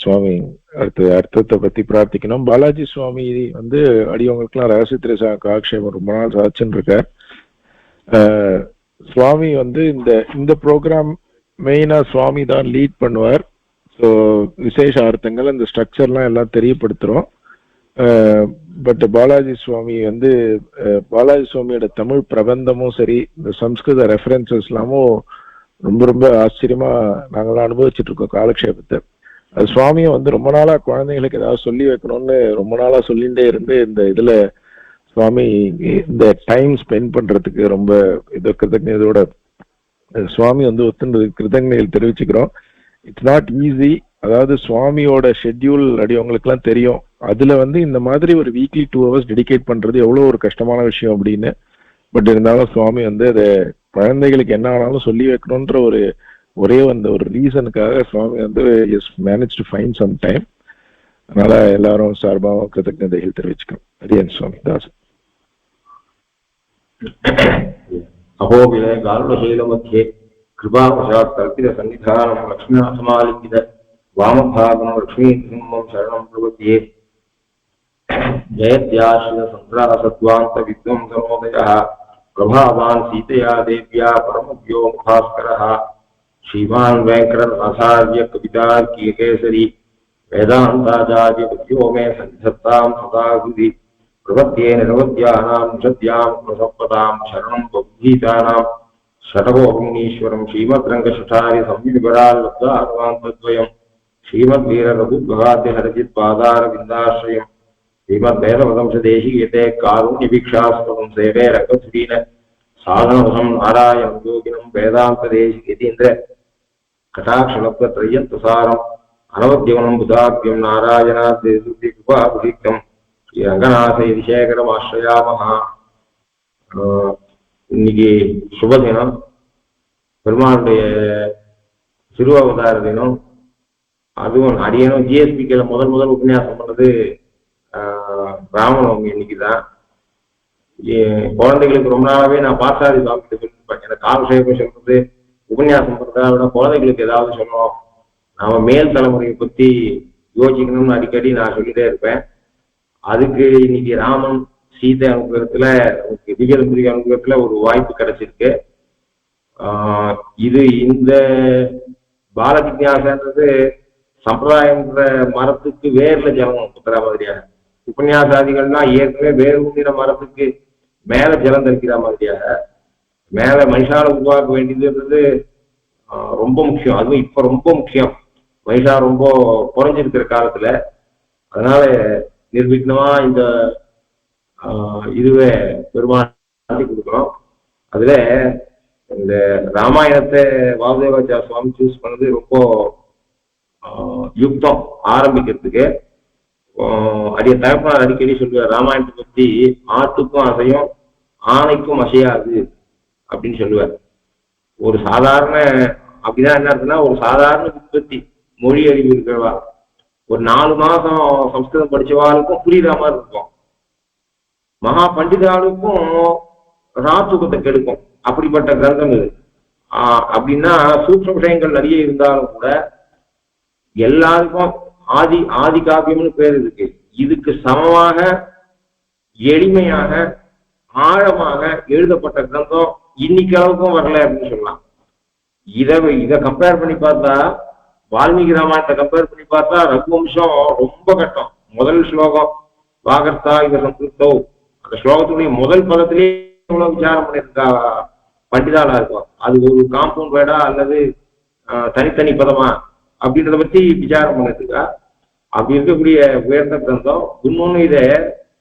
சுவாமி அர்த்தத்தை பத்தி பிரார்த்திக்கணும். பாலாஜி சுவாமி வந்து அடியவங்களுக்குலாம் ரகசியத்திரை காலக்ஷேபம் ரொம்ப நாள் சாச்சுன்னு இருக்கார். சுவாமி வந்து இந்த ப்ரோக்ராம் மெயினா சுவாமி தான் லீட் பண்ணுவார். ஸோ விசேஷ அர்த்தங்கள் இந்த ஸ்ட்ரக்சர்லாம் எல்லாம் தெரியப்படுத்துறோம். பட் பாலாஜி சுவாமி வந்து பாலாஜி சுவாமியோட தமிழ் பிரபந்தமும் சரி, இந்த சம்ஸ்கிருத ரெஃபரன்சஸ் எல்லாமும் ரொம்ப ரொம்ப ஆச்சரியமா நாங்களாம் அனுபவிச்சுட்டு இருக்கோம் காலக்ஷேபத்தை. அது சுவாமியை வந்து ரொம்ப நாளா குழந்தைங்களுக்கு ஏதாவது சொல்லி வைக்கணும்னு ரொம்ப நாளா சொல்லிகிட்டே இருந்து இந்த இதுல சுவாமி இந்த டைம் ஸ்பெண்ட் பண்றதுக்கு ரொம்ப கிருதஜோட சுவாமி வந்து ஒத்துண்டு கிருதஜைகள் தெரிவிச்சுக்கிறோம். It's not easy. அதாவது சுவாமியோட ஷெட்யூல் அடியவங்களுக்கு எல்லாம் தெரியும். அதுல வந்து இந்த மாதிரி ஒரு வீக்லி 2 hours டெடிகேட் பண்றது எவ்வளவு ஒரு கஷ்டமான விஷயம் அப்படின்னு. பட் இருந்தாலும் சுவாமி வந்து அதை குழந்தைகளுக்கு என்ன ஆனாலும் சொல்லி வைக்கணும்ன்ற ஒரே ஒரு ரீசனுக்காக சுவாமி வந்து is manage to find some time. அதனால எல்லாரும் சார்பாகவும் கிருதஜதைகள் தெரிவிச்சுக்கிறோம். அரியன் சுவாமி தாஸ். அகோபில காருடசீல மத்தியே கிருபாவசாத் கல்பித சன்னிதானம் லக்ஷ்மணசமாலிக்கித வாமபாகம் லக்ஷ்மீ சிம்மம் சரணம் பிரபத்தியே ஜெயத்யாஸ்ரித சந்திராசத்வாந்த வித்வம்சனோதயः பிரபாவான் சீதையா தேவ்யா பரமவ்யோ முபாஸ்கரः ஸ்ரீமான் வெங்கடநாசார்ய கவிதார்க்கிய கேசரி வேதாந்தாச்சார்ய வித்யோ மே சன்னிதத்தாம் சதாகுதி பிரபத்தியே நிரவத்யானாம் நிஷத்யாம் பிரசப்பதாம் சரணம் பக்தீதானாம் ஷடகோபுணீஸ்வரம் ஸ்ரீமத் ரங்கஷடாரி சம்யுகரால் லப்தார்வாந்தத்வயம் ஸ்ரீமத் வீர ரகுத்வகாத்ய ஹரஜித் பாதார விந்தாஸ்ரயம் ஸ்ரீமத் வேதவதம்சதேசிகேதே காருண்யபிக்ஷாஸ்பதம் சேவே ரங்கசுரீன சாதனவசம் நாராயணம் யோகினம் வேதாந்ததேசிகேதீந்திர கடாட்சலப்தத்ரயந்தசாரம் அனவத்யவனம் புதாத்யம் நாராயணாத்யசுத்தி கிருபாபிஷிக்தம் ஸ்ரீ ரங்கநாத விசேகரம் ஆஸ்ரயாமஹா. இன்னைக்கு சுபதினம், பெருமாளுடைய திருவாவதார தினம். அதுவும் அடியனும் ஜிஎஸ்பிக்கில முதல் உபன்யாசம் பண்ணது ராமநவமி இன்னைக்குதான். குழந்தைகளுக்கு ரொம்ப நாளாவே நான் பாசாதி சாமிகிட்ட சொல்லியிருப்பேன், எனக்கு காலக்ஷேபம் சொல்றது உபன்யாசம் பண்றதா விட குழந்தைகளுக்கு ஏதாவது சொல்லணும், நாம மேல் தலைமுறையை பத்தி யோசிக்கணும்னு அடிக்கடி நான் சொல்லிட்டே இருப்பேன். அதுக்கு இன்னைக்கு ராமன் சீதை அனுகிரகத்துல திவ்யதம்பதி அனுகிரகத்துல ஒரு வாய்ப்பு கிடைச்சிருக்கு. இது இந்த பால ஜிக்ஞாசன்றது சம்பிரதாயம்ன்ற மரத்துக்கு வேர்ல ஜலம் குத்துற மாதிரியாக, உபன்யாசாதிகள்னா ஏற்கனவே வேர் ஊந்தின மரத்துக்கு மேல ஜலம் தரிக்கிற மாதிரியாக மேல மனுஷால உருவாக்க வேண்டியதுன்றது ரொம்ப முக்கியம். அதுவும் இப்ப ரொம்ப முக்கியம். மனுஷா ரொம்ப குறைஞ்சிருக்கிற காலத்துல. அதனால நிர்விக்னமா இந்த இதுவே பெருமாள் கொடுக்கணும். அதுல இந்த ராமாயணத்தை வாசுதேவாச்சார சுவாமி சூஸ் பண்ணது ரொம்ப யுக்தம் ஆரம்பிக்கிறதுக்கு. அடிய தகப்பனார் அடிக்கடி சொல்லுவார், ராமாயணத்தை பத்தி ஆட்டுக்கும் அசையும் ஆணைக்கும் அசையாது அப்படின்னு சொல்லுவார். ஒரு சாதாரண அப்படிதான் என்ன இருக்குன்னா, ஒரு சாதாரண உற்பத்தி மொழி அறிவு இருக்கிறவா ஒரு 4 மாசம் சம்ஸ்கிருதம் படிச்சவாளுக்கும் புரியுற மாதிரி இருக்கும். மகா பண்டிதாளுக்கும் ராத்துக்கத்தை கெடுக்கும். அப்படிப்பட்ட கிரந்தம் இது. அப்படின்னா சூக்ஷ்ம விஷயங்கள் நிறைய இருந்தாலும் கூட எல்லாருக்கும் ஆதி காவியம்னு பேர் இருக்கு. இதுக்கு சமமாக எளிமையாக ஆழமாக எழுதப்பட்ட கிரந்தம் இன்னைக்கு அளவுக்கும் வரல அப்படின்னு சொல்லலாம். இதை கம்பேர் பண்ணி பார்த்தா, வால்மீகி ராமாயணத்தை கம்பேர் பண்ணி பார்த்தா ரகுவம்சம் ரொம்ப கட்டம். முதல் ஸ்லோகம் வாகர்த்தா இவ சம்ஸ்கிருத்தோ, அந்த ஸ்லோகத்துடைய முதல் பதத்திலேயே எவ்வளவு விசாரம் பண்ணியிருக்கா பண்டிதாளா இருக்கும். அது ஒரு காம்பவுண்ட் வேர்டா அல்லது தனித்தனி பதமா அப்படின்றத பத்தி விசாரம் பண்ணிருக்கா. அப்படி இருக்கக்கூடிய உயர்ந்த கிரந்தம். இன்னொன்னு இதை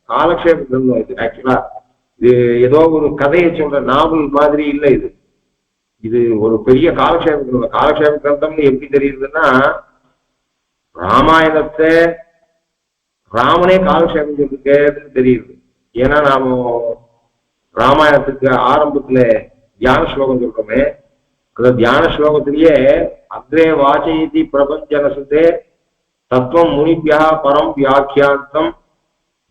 காலக்ஷேப கிரந்தம். இது ஆக்சுவலா இது ஏதோ ஒரு கதையை சொல்ற நாவல் மாதிரி இல்லை. இது ஒரு பெரிய காலக்ஷேப கிரந்தம். காலக்ஷேப கிரந்தம்னு எப்படி தெரியுதுன்னா, ராமாயணத்தை ராமனே காலக்ஷேபம் சொல்லிருக்கேன்னு தெரியுது. ஏன்னா நாம ராமாயணத்துக்கு ஆரம்பத்துல தியான ஸ்லோகம் சொல்றோமே, அந்த தியான ஸ்லோகத்திலேயே அக்ரே வாசயதி பிரபஞ்சனசுதே தத்துவம் முனிபியா பரம் வியாக்கியாந்தம்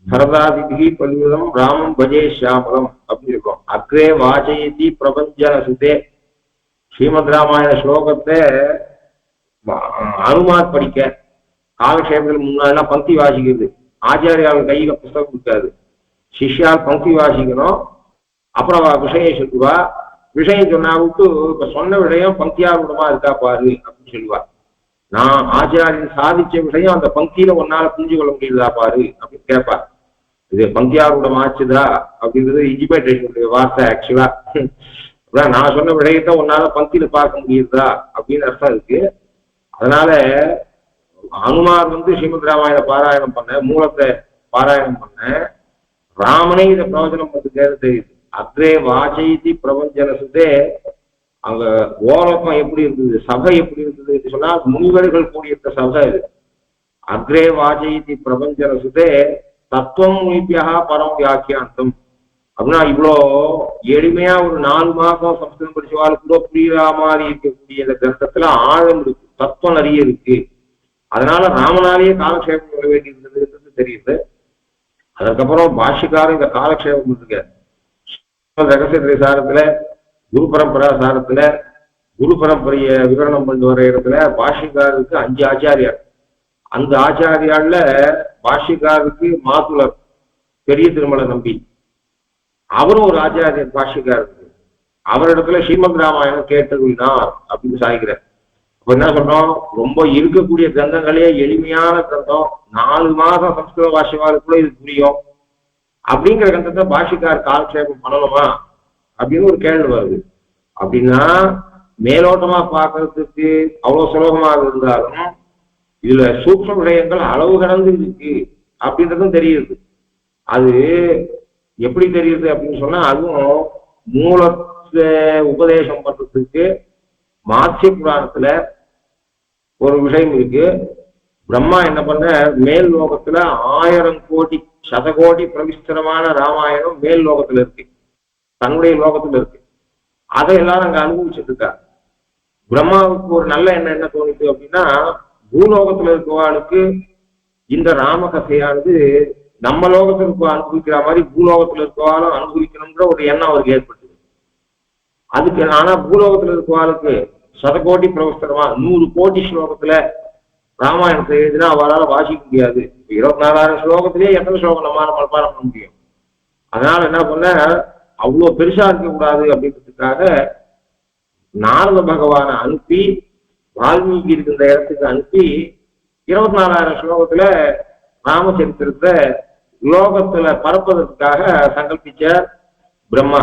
பரதாதிபி பல்விதம் ராமம் பஜே ஷியாமலம் அப்படின்னு இருக்கும். அக்ரே வாசயதி பிரபஞ்சனசுதே ஸ்ரீமத் ராமாயண ஸ்லோகத்தை அனுமார் படிக்க காலக்ஷேபத்துக்கு முன்னாடிலாம் பங்கி வாசிக்கிறது. ஆச்சாரியால் கையில புஸ்தகம் இருக்காது, சிஷ்யால் பங்கி வாசிக்கணும். அப்புறம் விஷயம் சொல்லுவா. விஷயம் சொன்னா விட்டு இப்ப சொன்ன விஷயம் பங்கியாரூடமா இருக்கா பாரு அப்படின்னு சொல்லுவா. நான் ஆச்சாரியன் சாதிச்ச விஷயம் அந்த பங்கியில ஒன்னால புரிஞ்சு கொள்ள முடியுதா பாரு அப்படின்னு கேட்பா. இது பங்கியாரூடம் ஆச்சுதா அப்படின்றது இன்டிமேட்டேஷனுடைய வார்த்தை. ஆக்சுவலா நான் சொன்ன விஷயத்த ஒன்னால பங்கியில பார்க்க முடியுதா அப்படின்னு அர்த்தம் இருக்கு. அதனால அனுமார் ஸ்ரீமத் ராமாயண பாராயணம் பண்ண, மூலத்தை பாராயணம் பண்ண, ராமனே இதை பிரவச்சனம் பண்ணுறது தெரியுது. அக்ரே வாசைதி பிரபஞ்சனசுதே. அங்க ஓரக்கம் எப்படி இருந்தது, சபை எப்படி இருந்தது சொன்னா முனிவர்கள் கூடியிருந்த சபை இது. அக்ரே வாசைதி பிரபஞ்சனசுதே தத்துவம் முனிப்பியா பரம் வியாக்கியாந்தம் அப்படின்னா இவ்வளோ எளிமையா ஒரு 4 மாசம் சம்ஸ்கிருதம் படிச்சவாளுக்குள்ள புரியுற மாதிரி இருக்கக்கூடிய இந்த கிரந்தத்துல ஆழம் இருக்கு, தத்துவம் நிறைய இருக்கு. அதனால ராமனாலேயே காலக்ஷேபம் பண்ண வேண்டியிருந்தது தெரியுது. அதுக்கப்புறம் பாஷ்யக்காரர் இந்த காலக்ஷேபம் இருக்கு. ரகசிய சாரத்துல, குரு பரம்பரா சாரத்துல, குரு பரம்பரைய விவரணம் பண்ணி வர இடத்துல பாஷ்யக்காரருக்கு 5 ஆச்சாரியார். அந்த ஆச்சாரியால பாஷ்யக்காரருக்கு மாத்துலர் பெரிய திருமலை நம்பி, அவரும் ஒரு ஆச்சாரியர் பாஷ்யக்காரருக்கு. அவரிடத்துல ஸ்ரீமத் ராமாயணம் கேட்டதுனார் அப்படின்னு சாய்க்கிறார். அப்ப என்ன சொல்றோம், ரொம்ப இருக்கக்கூடிய கிரந்தங்களே எளிமையான கிரந்தம், 4 மாசம் சம்ஸ்கிருத பாஷ்யவாளுக்குள்ள இது புரியும் அப்படிங்கிற கிரந்தத்தை பாஷ்யக்கார் காலக்ஷேபம் பண்ணணுமா அப்படின்னு ஒரு கேள்வி வருது. அப்படின்னா மேலோட்டமா பார்க்கறதுக்கு அவ்வளவு சுலபமாக இருந்தாலும் இதுல சூக்ஷ்ம விடயங்கள் அளவு கடந்து இருக்கு அப்படின்றதும் தெரியுது. அது எப்படி தெரியுது அப்படின்னு சொன்னா, அதுவும் மூலத்தை உபதேசம் பண்றதுக்கு மாத்ய புராணத்துல ஒரு விஷயம் இருக்கு. பிரம்மா என்ன பண்ண, மேல் லோகத்துல 1000 கோடி சதகோடி பிரவிஸ்தரமான ராமாயணம் மேல் லோகத்துல இருக்கு, தன்னுடைய லோகத்துல இருக்கு. அதையெல்லாம் நாங்க அனுபவிச்சுட்டு இருக்கா. பிரம்மாவுக்கு ஒரு நல்ல எண்ணம் என்ன தோணுது அப்படின்னா, பூலோகத்துல இருக்கவாளுக்கு இந்த ராம கதையானது நம்ம லோகத்திற்கு அனுபவிக்கிற மாதிரி பூலோகத்துல இருக்கவாலும் அனுபவிக்கணும்ன்ற ஒரு எண்ணம் அவருக்கு ஏற்பட்டது. அதுக்கு ஆனா பூலோகத்துல இருக்கவாளுக்கு சதகோடி பிரவஸ்தரமா 100 கோடி ஸ்லோகத்துல ராமாயணத்தை எழுதினா அவரால் வாசிக்க முடியாது. 24,000 ஸ்லோகத்திலேயே எத்தனை ஸ்லோகம் நம்மளால மனப்பாடம் பண்ண முடியும்? அதனால என்ன பண்ண, அவ்வளவு பெருசா இருக்கக்கூடாது அப்படின்றதுக்காக நாரத பகவானை அனுப்பி, வால்மீகி இருக்கின்ற இடத்துக்கு அனுப்பி 24,000 ஸ்லோகத்துல ராமச்சரித்திரத்தை லோகத்துல பரப்பதற்காக சங்கல்பிச்ச பிரம்மா.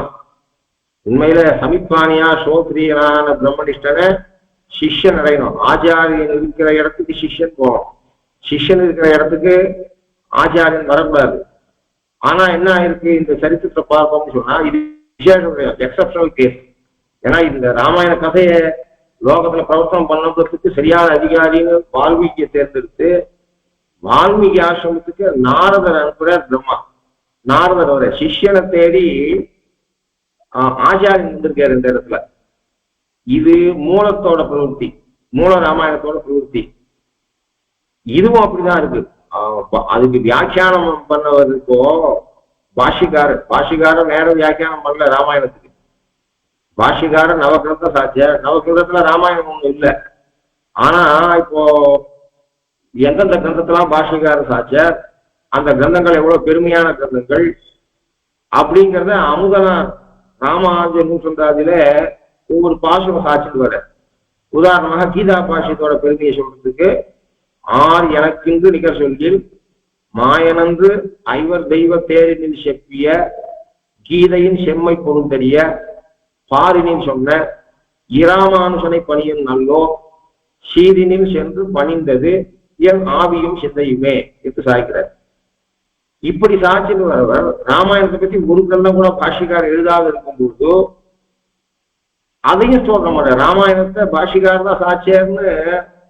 உண்மையில சமிப்பானியா சோத்ரியனான பிரம்மனிஷ்டனை சிஷ்யன் அடையணும். ஆச்சாரியன் இருக்கிற இடத்துக்கு சிஷ்யன் போகணும், சிஷ்யன் இருக்கிற இடத்துக்கு ஆச்சாரியன் வரக்கூடாது. ஆனா என்ன ஆயிருக்கு, இந்த சரித்திரத்தை பார்ப்போம்னு சொன்னா இது விசேஷம், எக்ஸப்ஷனல் கேஸ். ஏன்னா இந்த ராமாயண கதையை லோகத்துல பிரவர்த்தனம் பண்ணதுக்கு சரியான அதிகாரின்னு வால்மீகியை தேர்ந்தெடுத்து வால்மீகி ஆசிரமத்துக்கு நாரதர் அனுப்புறார் பிரம்மா. நாரதர் வர சிஷ்யனை தேடி ஆச்சாரியன் வந்திருக்காரு இந்த இடத்துல. இது மூலத்தோட பிரவருத்தி, மூல ராமாயணத்தோட பிரவருத்தி. இதுவும் அப்படிதான் இருக்கு. அதுக்கு வியாக்கியானம் பண்ணவருக்கோ பாஷிகாரர் நேர வியாக்கியானம் பண்ணல ராமாயணத்துக்கு. பாஷிகாரர் நவகிரந்தம் சாட்சிய, நவகிரந்தத்துல ராமாயணம் ஒண்ணு இல்லை. ஆனா இப்போ எந்தெந்த கிரந்தத்தெல்லாம் பாஷிகாரர் சாட்சியார், அந்த கிரந்தங்கள் எவ்வளவு பெருமையான கிரந்தங்கள் அப்படிங்கிறத அமுதனார் ராமானுஜ நூற்றந்தாதில ஒவ்வொரு பாஷம் சாட்சிட்டு வர. உதாரணமாக கீதா பாஷியத்தோட பெருமையை சொல்றதுக்கு, ஆர் எனக்கிங்கு நிகர் சொல்லில் மாயனன்று ஐவர் தெய்வ தேரினில் செப்பிய கீதையின் செம்மை பொருந்தறிய பாரினில் சொன்ன இராமானுஷனை பணியும் நல்லோ சீரினில் சென்று பணிந்தது என் ஆவியும் சிந்தையுமே என்று சாய்க்கிறார். இப்படி சாட்சின்னு வரவர் ராமாயணத்தை பத்தி ஒரு கிரந்தம் கூட பாஷிகார் எழுதாத இருக்கும்போது அதையும் சொல்ற மாட்டார். ராமாயணத்தை பாஷிகார் தான் சாட்சியார்னு,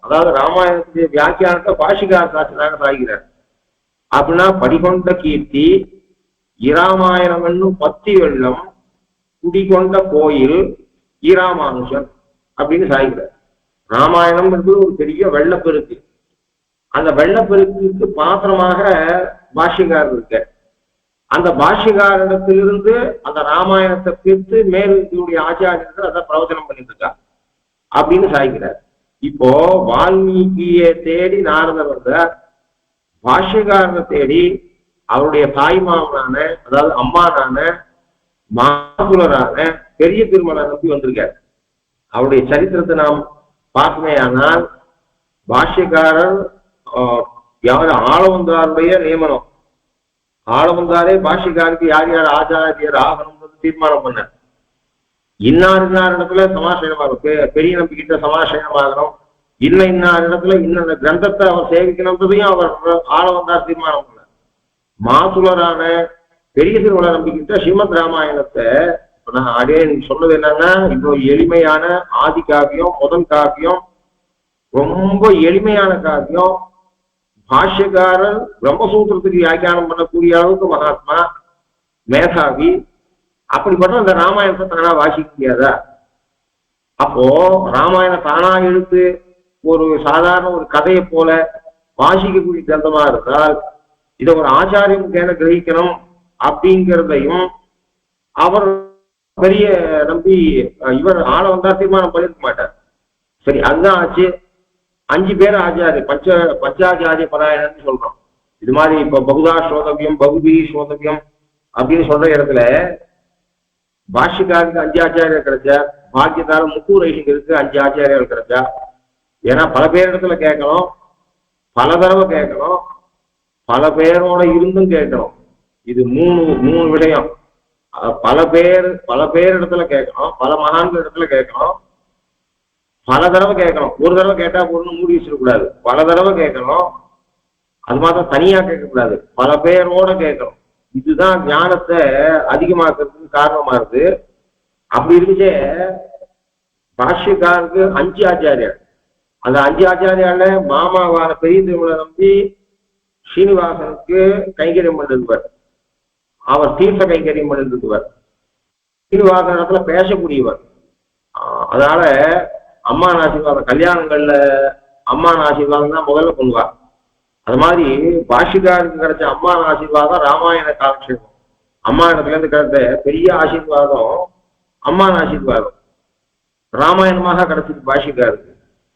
அதாவது ராமாயணத்துடைய வியாக்கியானத்தை பாஷிகார் சாட்சியாக சாய்கிறார். அப்படின்னா படிகொண்ட கீர்த்தி இராமாயணம் என்னும் பத்தி வெள்ளம் குடிகொண்ட கோயில் இராமானுஷன் அப்படின்னு சாய்கிறார். ராமாயணம் என்பது ஒரு பெரிய வெள்ளப்பெருக்கு. அந்த வெள்ளப்பெருக்குக்கு பாத்திரமாக பாஷ்யக்காரர் இருக்க. அந்த பாஷ்யக்காரிடத்திலிருந்து அந்த ராமாயணத்தை பிரித்து மேலுடைய ஆச்சாரியர்கள் அதை பிரவச்சனம் பண்ணிட்டு இருக்கா அப்படின்னு சாய்க்கிறார். இப்போ வால்மீகியை தேடி நாரதர் வந்தார், பாஷ்யக்காரனை தேடி அவருடைய தாய்மாமனான, அதாவது அம்மானான மாதுலரான பெரிய திருமலை நம்பி வந்திருக்கார். அவருடைய சரித்திரத்தை நாம் பார்க்கவே. ஆனால் பாஷ்யக்காரர் யார் ஆளவந்தாருடைய நியமனம். ஆளவந்தாரே பாஷ்யக்காருக்கு யார் யார் ஆச்சாரியர் ஆகணும் தீர்மானம் பண்ண. இன்னார் இடத்துல சமாசயனமாகணும், பெரிய நம்பிக்கிட்ட சமாசயனமாகணும், இன்னார் இடத்துல இன்ன கிரந்தத்தை அவர் சேவிக்கணும்ன்றதையும் அவர் ஆளவந்தார் தீர்மானம் பண்ண. மாசுலரான பெரிய திருமலை நம்பிக்கிட்ட ஸ்ரீமத் ராமாயணத்தை நான் அடே சொன்னது என்னன்னா, இப்போ எளிமையான ஆதி காவியம், முதல் காவியம், ரொம்ப எளிமையான காவியம். பாஷ்யக்காரர் பிரம்மசூத்திரத்துக்கு வியாக்கியானம் பண்ணக்கூடிய அளவுக்கு மகாத்மா, மேதாவி. அப்படிப்பட்ட அந்த ராமாயணத்தை தானா வாசிக்க முடியாதா? அப்போ ராமாயணம் தானா எடுத்து ஒரு சாதாரண ஒரு கதையை போல வாசிக்கக்கூடிய கிரந்தமா இருந்தால் இதை ஒரு ஆச்சாரியனுக்கு கிரகிக்கணும் அப்படிங்கிறதையும் அவர் பெரிய நம்பி இவர் ஆள வந்தா தீர்மானம் பண்ணிருக்க மாட்டார். சரி, அதுதான் ஆச்சு. 5 பேர் ஆச்சாரிய பஞ்சாச்சாரிய பராயணன்னு சொல்றோம். இது மாதிரி இப்ப பகுதா சோதவியம், பகுதி சோதவியம் அப்படின்னு சொல்ற இடத்துல பாஷ்யக்காருக்கு 5 ஆச்சாரியர் கிடைச்சா, பாக்கியத்தால முக்கூர் ஐசிங்களுக்கு 5 ஆச்சாரியர்கள் கிடைச்சா. ஏன்னா பல பேர் இடத்துல கேட்கணும், பல தடவை கேட்கணும், பல பேரோட இருந்தும் கேட்கணும். இது மூணு விஷயம். பல பேர் இடத்துல கேட்கணும், பல மகான்கள் இடத்துல கேட்கணும், பல தடவை கேட்கணும். ஒரு தடவை கேட்டா ஒண்ணு மூடி வச்சிடக்கூடாது, பல தடவை கேட்கணும். அது மாத்திரம் தனியா கேட்கக்கூடாது, பல பேரோட கேட்கணும். இதுதான் ஞானத்தை அதிகமாக்குறதுக்கு காரணமா இருக்கு. அப்படி இருந்துச்சே பாஷ்யக்காருக்கு 5 ஆச்சாரியர். அந்த 5 ஆச்சாரியால மாமாவான பெரிய திருமலை நம்பி ஸ்ரீனிவாசனுக்கு கைங்கரியம் பண்ணிருப்பார். அவர் தீர்த்த கைங்கரியம் பண்ணிருப்பார். ஸ்ரீனிவாசன் இடத்துல பேசக்கூடியவர். அதனால அம்மான ஆசீர்வாதம், கல்யாணங்கள்ல அம்மான ஆசீர்வாதம் தான் முதல்ல பண்ணுவார். அது மாதிரி பாஷ்யக்காருக்கு கிடைச்ச அம்மான ஆசீர்வாதம் ராமாயண காலக்ஷேபம். அம்மா இடத்துல இருந்து கிடைத்த பெரிய ஆசீர்வாதம் அம்மான ஆசீர்வாதம் ராமாயணமாக கிடைச்சிருக்கு பாஷ்யக்காருக்கு.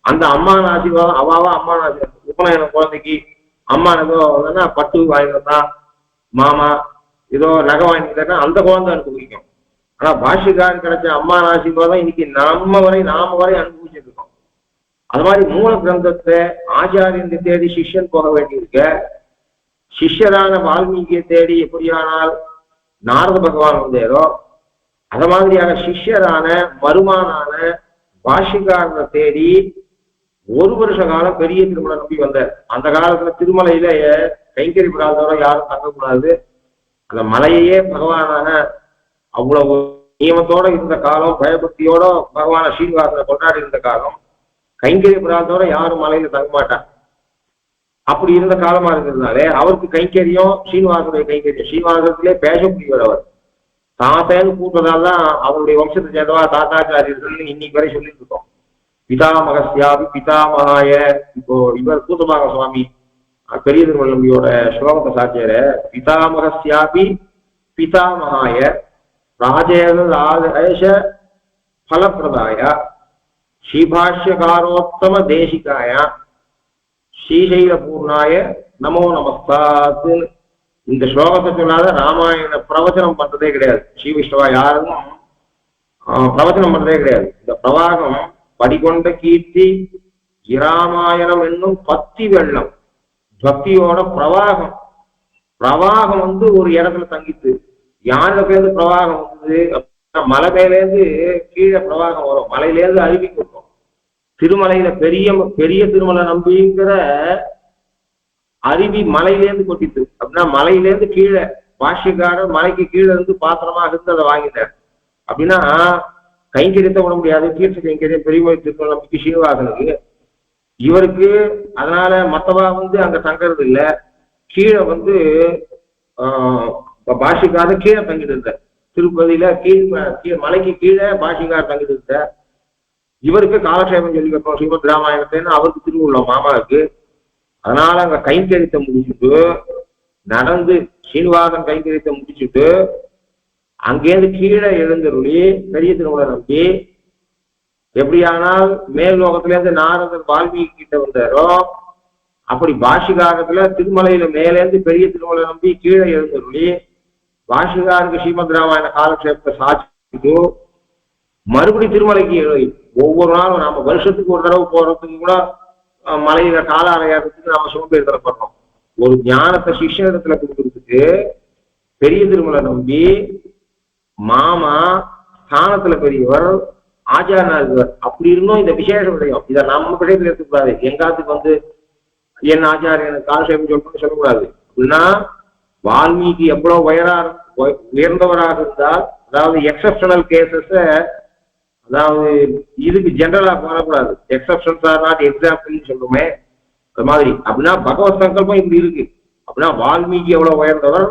அந்த அம்மான ஆசீர்வாதம் அவாவா அம்மான ஆசீர்வாதம். உபநயன குழந்தைக்கு அம்மா ஏதோ பட்டு வாங்கினா, மாமா ஏதோ நகை வாங்கிட்டா அந்த குழந்தை அனுபவிக்கும். ஆனா பாஷ்யக்காரருக்கு கிடைச்ச அம்மான ஆசீர்வாதம் இன்னைக்கு நாம வரை அனுபவிச்சுட்டு இருக்கோம். அது மாதிரி மூல கிரந்தத்தை ஆச்சாரியன் தேடி சிஷ்யன் போக வேண்டியிருக்க, சிஷ்யரான வால்மீகியை தேடி எப்படியானால் நாரத பகவான் வந்தேரோ, அத மாதிரியான சிஷ்யரான மருமானான பாஷ்யக்காரனை தேடி 1 வருஷ காலம் பெரிய திருமலை நம்பி வந்தார். அந்த காலத்துல திருமலையில கைங்கறி விடாதவரை யாரும் தங்கக்கூடாது. அந்த மலையையே பகவானான அவ்வளவு நியமத்தோட இருந்த காலம், பயபக்தியோட பகவான ஸ்ரீனிவாசனை கொண்டாடி இருந்த காலம். கைங்கரிய பிராந்தோட யாரும் மலையில தங்க மாட்டார். அப்படி இருந்த காலமா இருக்கிறதுனாலே அவருக்கு கைங்கரியம் ஸ்ரீனிவாசனுடைய கைங்கரியம். ஸ்ரீனிவாசத்திலே பேசக்கூடியவர் அவர். தாத்தேன்னு கூட்டதால் தான் அவருடைய வம்சத்தை சேர்ந்தவா தாத்தாச்சாரியர்கள் இன்னைக்கு வரை சொல்லிட்டு இருக்கோம். பிதாமகஸ்யாபி பிதாமகாய. இப்போ இவர் கூத்தமாக சுவாமி பெரிய திருமலை நம்பியோட ஸ்லோகத்தை சாட்சியர பிதாமகஸ்யாபி பிதாமகாய ராஜேஷ பலப்பிரதாய ஸ்ரீபாஷ்யகாரோத்தம தேசிகாய ஸ்ரீசைல பூர்ணாய நமோ நமஸ்தாத்து. இந்த ஸ்லோகத்தை சொல்லாத ராமாயண பிரவச்சனம் பண்றதே கிடையாது. ஸ்ரீ விஷ்ணவா யாரும் பிரவச்சனம் பண்றதே கிடையாது. இந்த பிரவாகம் படிகொண்ட கீர்த்தி இராமாயணம் என்னும் பத்தி வெள்ளம், பக்தியோட பிரவாகம். பிரவாகம் ஒரு இடத்துல தங்கித்து. யானிலிருந்து பிரவாகம் மலை மேலேருந்து கீழே பிரவாகம் வரும், மலையிலேருந்து அருவிக்கு வரும். திருமலையில பெரிய திருமலை நம்பிங்கிற அருவி மலையிலேருந்து கொட்டித்து. அப்படின்னா மலையிலேருந்து கீழே பாஷ்யக்காரர் மலைக்கு கீழே இருந்து பாத்திரமாக இருந்து அதை வாங்கிட்டார். அப்படின்னா கைங்கரியத்தை விட முடியாது. தீர்த்த கைங்கரியம் பெரியமொழி திருமலை நம்பிக்கை ஸ்ரீனிவாசனுக்கு. இவருக்கு அதனால மத்தவா அங்க தங்கறது இல்லை. கீழே பாஷிக்காரர் கீழே தங்கிட்டு இருந்தார். திருப்பதியில மலைக்கு கீழே பாஷிக்காரர் தங்கிட்டு இருந்தார். இவருக்கு காலக்ஷேபம் சொல்லி வைப்போம் ஸ்ரீமத் ராமாயணத்தைன்னு அவருக்கு திருவுள்ளம் மாமாவுக்கு. அதனால அங்க கைங்கரியத்தை முடிச்சுட்டு நடந்து ஸ்ரீனிவாசன் கைங்கரியத்தை முடிச்சுட்டு அங்கேருந்து கீழே எழுந்தருளி பெரிய திருமலை நம்பி எப்படியானால் மேல் லோகத்திலேருந்து நாரதர் வால்மீகி கிட்ட வந்தாரோ, அப்படி பாஷிகாரத்துல திருமலையில மேலேருந்து பெரிய திருமலை நம்பி கீழே எழுந்தருளி பாஷிகாருக்கு ஸ்ரீமத் ராமாயண காலக்ஷேபத்தை சாட்சிட்டு மறுபடி திருமலைக்கு ஒவ்வொரு நாளும் நம்ம வருஷத்துக்கு ஒரு தடவை போறதுக்கு கூட மலையில கால அலையாடுறதுக்கு நம்ம சோம்பேறி தரப்படுறோம். ஒரு ஞானத்தை சிஷ்யத்துல கொடுக்கறதுக்கு பெரிய திருமலை நம்பி மாமா ஸ்தானத்துல பெரியவர் ஆச்சாரனா இருக்கிறார். அப்படி இருந்தும் இந்த விசேஷம் விடயம் இதை நம்ம விஷயத்துல இருக்கக்கூடாது. எங்காத்துக்கு வந்து என் ஆச்சாரியனுக்கு காலக்ஷேபம் சொல்லணும்னு சொல்லக்கூடாது. அப்படின்னா வால்மீகி எவ்வளவு உயர்ந்தவராக இருந்தால், அதாவது எக்ஸப்ஷனல் கேசஸ், அதாவது இதுக்கு ஜெனரலா பண்ணக்கூடாது. எக்ஸப்ஷன்ஸ் ஆர் நாட் எக்ஸாம்பிள்னு சொல்லுமே அது மாதிரி. அப்படின்னா பகவத் சங்கல்பம் இப்படி இருக்கு. அப்படின்னா வால்மீகி எவ்வளவு உயர்ந்தவர்,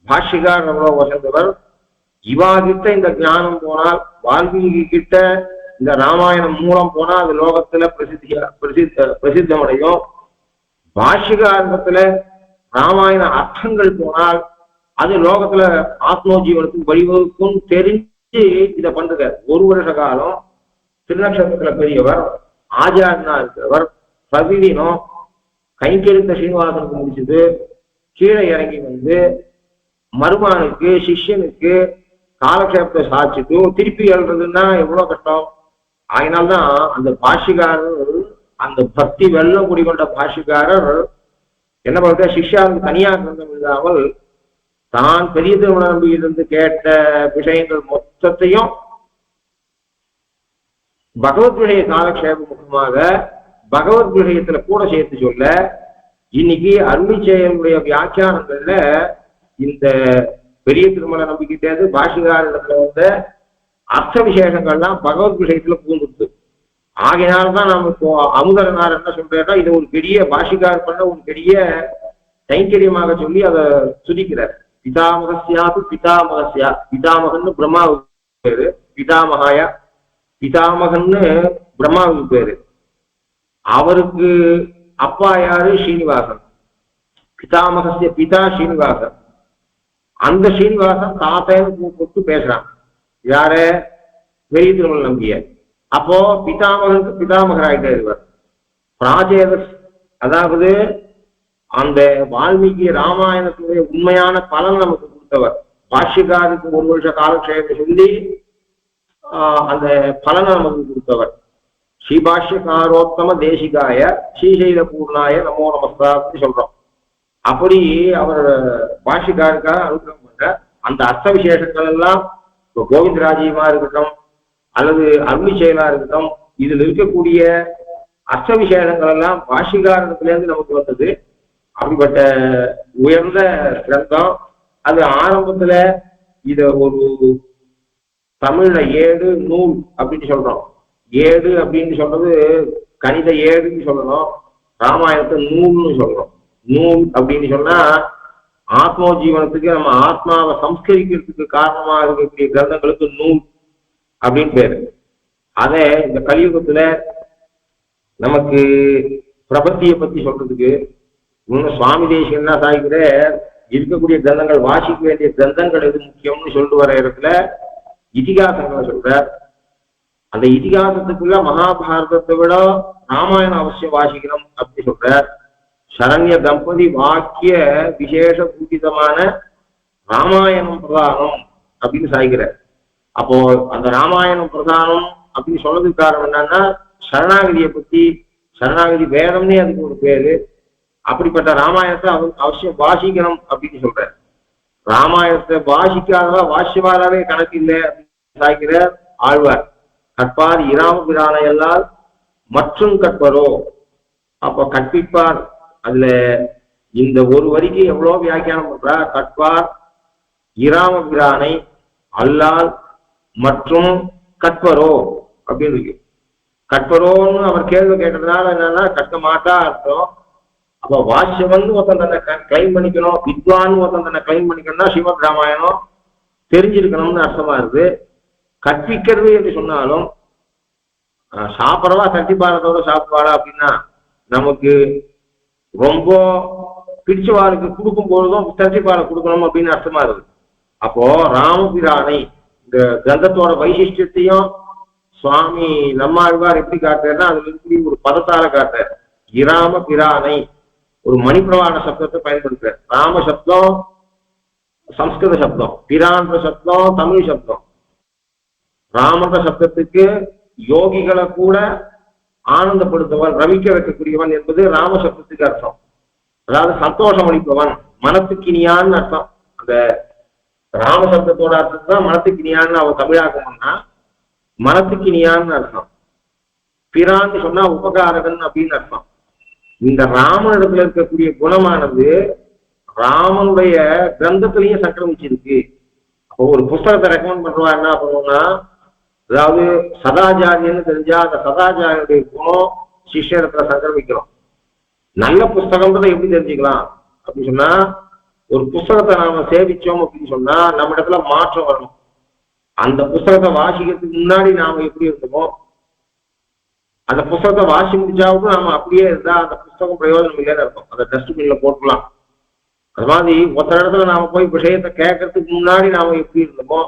பாஷ்யகார் எவ்வளவு உயர்ந்தவர். இவாகிட்ட இந்த ஞானம் போனால், வால்மீகி கிட்ட இந்த ராமாயணம் மூலம் போனா அது லோகத்துல பிரசித்தமடையும். பாஷ்யகாரத்துல ராமாயண அர்த்தங்கள் போனால் அது லோகத்துல ஆத்மோஜீவனத்துக்கு வழிவகுக்கும் தெரிஞ்சு இதை பண்ற. ஒரு வருஷ காலம் திருநக்ஷத்திரத்துல பெரியவர் ஆச்சாரனா இருக்கிறவர் பிரதிதினம் கைங்கரித்த ஸ்ரீனிவாசனுக்கு முடிச்சது கீழே இறங்கி வந்து மருமானுக்கு சிஷ்யனுக்கு காலக்ஷேபத்தை சாட்சிட்டு திருப்பி எழுறதுன்னா எவ்வளவு கஷ்டம். அதனால்தான் அந்த பாஷிகாரர், அந்த பக்தி வெள்ளம் குடிகொண்ட பாஷிகாரர் என்ன பண்ற, சிஷ்யாவுக்கு தனியாக கிரந்தம் இல்லாமல் தான் பெரிய திருமண நம்பியிலிருந்து கேட்ட விஷயங்கள் மொத்தத்தையும் பகவத் விஷய காலக்ஷேப முகமாக பகவத் விஷயத்துல கூட சேர்த்து சொல்ல, இன்னைக்கு அருளிச்செயலுடைய வியாக்கியானங்கள்ல இந்த பெரிய திருமலை நம்பிக்கிட்டேது பாஷிகாரிடத்துல வந்த அர்த்த விசேஷங்கள்லாம் பகவத் விஷயத்துல பூந்துட்டு. ஆகையினால்தான் நம்ம இப்போ அமுதரனார் என்ன சொல்றா, இது ஒரு பெரிய பாஷிகார் பண்ண ஒரு பெரிய கைங்கரியமாக சொல்லி அதை துதிக்கிறார். பிதாமகசியாது பிதாமகசியா, பிதாமகன்னு பிரம்மாவுக்கு பேரு, பிதாமகாயா பிதாமகன்னு பிரம்மாவுக்கு பேரு. அவருக்கு அப்பா யாரு, ஸ்ரீனிவாசன். பிதாமகசிய பிதா ஸ்ரீனிவாசன். அந்த ஸ்ரீனிவாசன் தாத்தேன்னு கூப்பிட்டு பேசுறான். யார, பெரிய திருமலை நம்பிய. அப்போ பிதாமகனுக்கு பிதாமகராயிட்டே இருவர். பிராஜேதஸ், அதாவது அந்த வால்மீகி ராமாயணத்துடைய உண்மையான பலன் நமக்கு கொடுத்தவர். பாஷ்யகாருக்கு ஒரு வருஷ காலக்ஷேபம் சொல்லி அந்த பலனை நமக்கு கொடுத்தவர். ஸ்ரீபாஷ்யகாரோத்தம தேசிகாய ஸ்ரீசைல பூர்ணாய நமோ நமஸ்காரம்னு சொல்றோம். அப்படி அவர் பாஷ்யக்காருக்காக அனுகிரகம் பண்ற அந்த அர்த்த விசேஷங்கள் எல்லாம் இப்போ கோவிந்தராஜியமா இருக்கட்டும் அல்லது அருளி செயலா இருக்கட்டும், இதுல இருக்கக்கூடிய அர்த்த விசேஷங்கள் எல்லாம் பாஷ்யகாரத்துல இருந்து நமக்கு வந்தது. அப்படிப்பட்ட உயர்ந்த கிரந்தம் அது. ஆரம்பத்துல இத ஒரு தமிழ்ல ஏடு நூல் அப்படின்னு சொல்றோம். ஏடு அப்படின்னு சொல்றது கணித ஏடுன்னு சொல்லணும், ராமாயணத்தை நூல்னு சொல்றோம். நூல் அப்படின்னு சொன்னா ஆத்மோ ஜீவனத்துக்கு நம்ம ஆத்மாவை சம்ஸ்கரிக்கிறதுக்கு காரணமா இருக்கக்கூடிய கிரந்தங்களுக்கு நூல் அப்படின்னு பேரு. அதே இந்த கலியுகத்துல நமக்கு பிரபத்தியை பத்தி சொல்றதுக்கு இன்னும் சுவாமி தேசிகன் என்ன சாய்க்கிற இருக்கக்கூடிய கிரந்தங்கள், வாசிக்க வேண்டிய கிரந்தங்கள் எது முக்கியம்னு சொல்லிட்டு வர இடத்துல இதிகாசங்களை சொல்ற. அந்த இதிகாசத்துக்குள்ள மகாபாரதத்தை விட ராமாயணம் அவசியம் வாசிக்கணும் அப்படி சொல்ற. சரண்ய தம்பதி வாக்கிய விசேஷ பூஜிதமான ராமாயணம் பிரதானம் அப்படின்னு சாய்க்கிற. அப்போ அந்த ராமாயணம் பிரதானம் அப்படின்னு சொல்றதுக்கு காரணம் என்னன்னா, சரணாகதியை பத்தி, சரணாகதி வேதம்னே அதுக்கு ஒரு பேரு. அப்படிப்பட்ட ராமாயணத்தை அவசியம் வாசிக்கணும் அப்படின்னு சொல்ற. ராமாயணத்தை வாசிக்காதவா வாசியவாராவே கணக்கு இல்லை அப்படின்னு சாய்க்கிற ஆழ்வார். கற்பார் இராம பிரானையெல்லாம் மற்றும் கற்பரோ. அப்ப கற்பிப்பார், அதுல இந்த ஒரு வரிக்கு எவ்வளவு வியாக்கியானம் பண்றா. கற்பார் இராம பிரானை அல்லால் மற்றும் கற்பரோ அப்படின்னு இருக்கு. கற்பரோன்னு அவர் கேள்வி கேட்டதுனால என்னன்னா கற்க மாட்டா அர்த்தம். அப்ப வாசியவன் ஒருத்தன் தன்னை கிளைம் பண்ணிக்கணும், வித்வான் ஒருத்தன் தன்னை கிளைம் பண்ணிக்கணும்னா ஸ்ரீமத் ராமாயணம் தெரிஞ்சிருக்கணும்னு அர்த்தமா இருக்கு. கற்பிக்கிறது என்று சொன்னாலும் சாப்பிடவா சட்டிப்பாடத்தோட சாப்பிடுவாடா அப்படின்னா நமக்கு ரொம்ப பிடிச்சவாளுக்கு கொடுக்கும் பொழுதும் சட்டிப்பாடை கொடுக்கணும் அப்படின்னு அர்த்தமா இருக்கு. அப்போ ராமபிரானை இந்த கிரந்தத்தோட வைசிஷ்டியத்தையும் சுவாமி நம்மாழ்வார் எப்படி காட்டுறாருன்னா அதுல இருக்கக்கூடிய ஒரு பதத்தால காட்டுறார். இராம பிரானை ஒரு மணிப்பிரவாண சப்தத்தை பயன்படுத்துறார். ராம சப்தம் சம்ஸ்கிருத சப்தம், பிரான்ற சப்தம் தமிழ் சப்தம். ராமன்ற சப்தத்துக்கு யோகிகளை கூட ஆனந்தப்படுத்துவன், ரவிக்க வைக்கக்கூடியவன் என்பது ராம சப்தத்துக்கு அர்த்தம். அதாவது சந்தோஷம் அளிப்பவன், மனத்துக்கினியான்னு அர்த்தம். அந்த ராம சப்தத்தோட அர்த்தம் தான் மனத்துக்கினியான்னு அவன் தமிழாக்கணும்னா மனத்துக்கினியான்னு அர்த்தம். பிரான்னு சொன்னா உபகாரகன் அப்படின்னு அர்த்தம். இந்த ராமனிடத்துல இருக்கக்கூடிய குணமானது ராமனுடைய கிரந்தத்திலையும் சங்கிரமிச்சிருக்கு. அப்போ ஒரு புஸ்தகத்தை ரெக்கமெண்ட் பண்றவா என்ன பண்ணுவோம்னா, அதாவது சதாச்சாரியன்னு தெரிஞ்சா அந்த சதாச்சாரியுடைய குணம் சிஷ்யத்துல சங்கிரமிக்கிறோம். நல்ல புஸ்தகம்ன்றதை எப்படி தெரிஞ்சுக்கலாம் அப்படின்னு சொன்னா, ஒரு புஸ்தகத்தை நாம சேவிச்சோம் அப்படின்னு சொன்னா நம்ம இடத்துல மாற்றம் வரணும். அந்த புஸ்தகத்தை வாசிக்கிறதுக்கு முன்னாடி நாம எப்படி இருந்தோமோ, அந்த புஸ்தகத்தை வாசி முடிச்சாவும் நாம அப்படியே இருந்தா அந்த புஸ்தகம் பிரயோஜனம் இல்லைன்னு இருக்கும். அதை டஸ்ட்பின்ல போட்டுக்கலாம். அது மாதிரி ஒருத்தர் இடத்துல நாம போய் விஷயத்தை கேட்கறதுக்கு முன்னாடி நாம எப்படி இருந்தோமோ,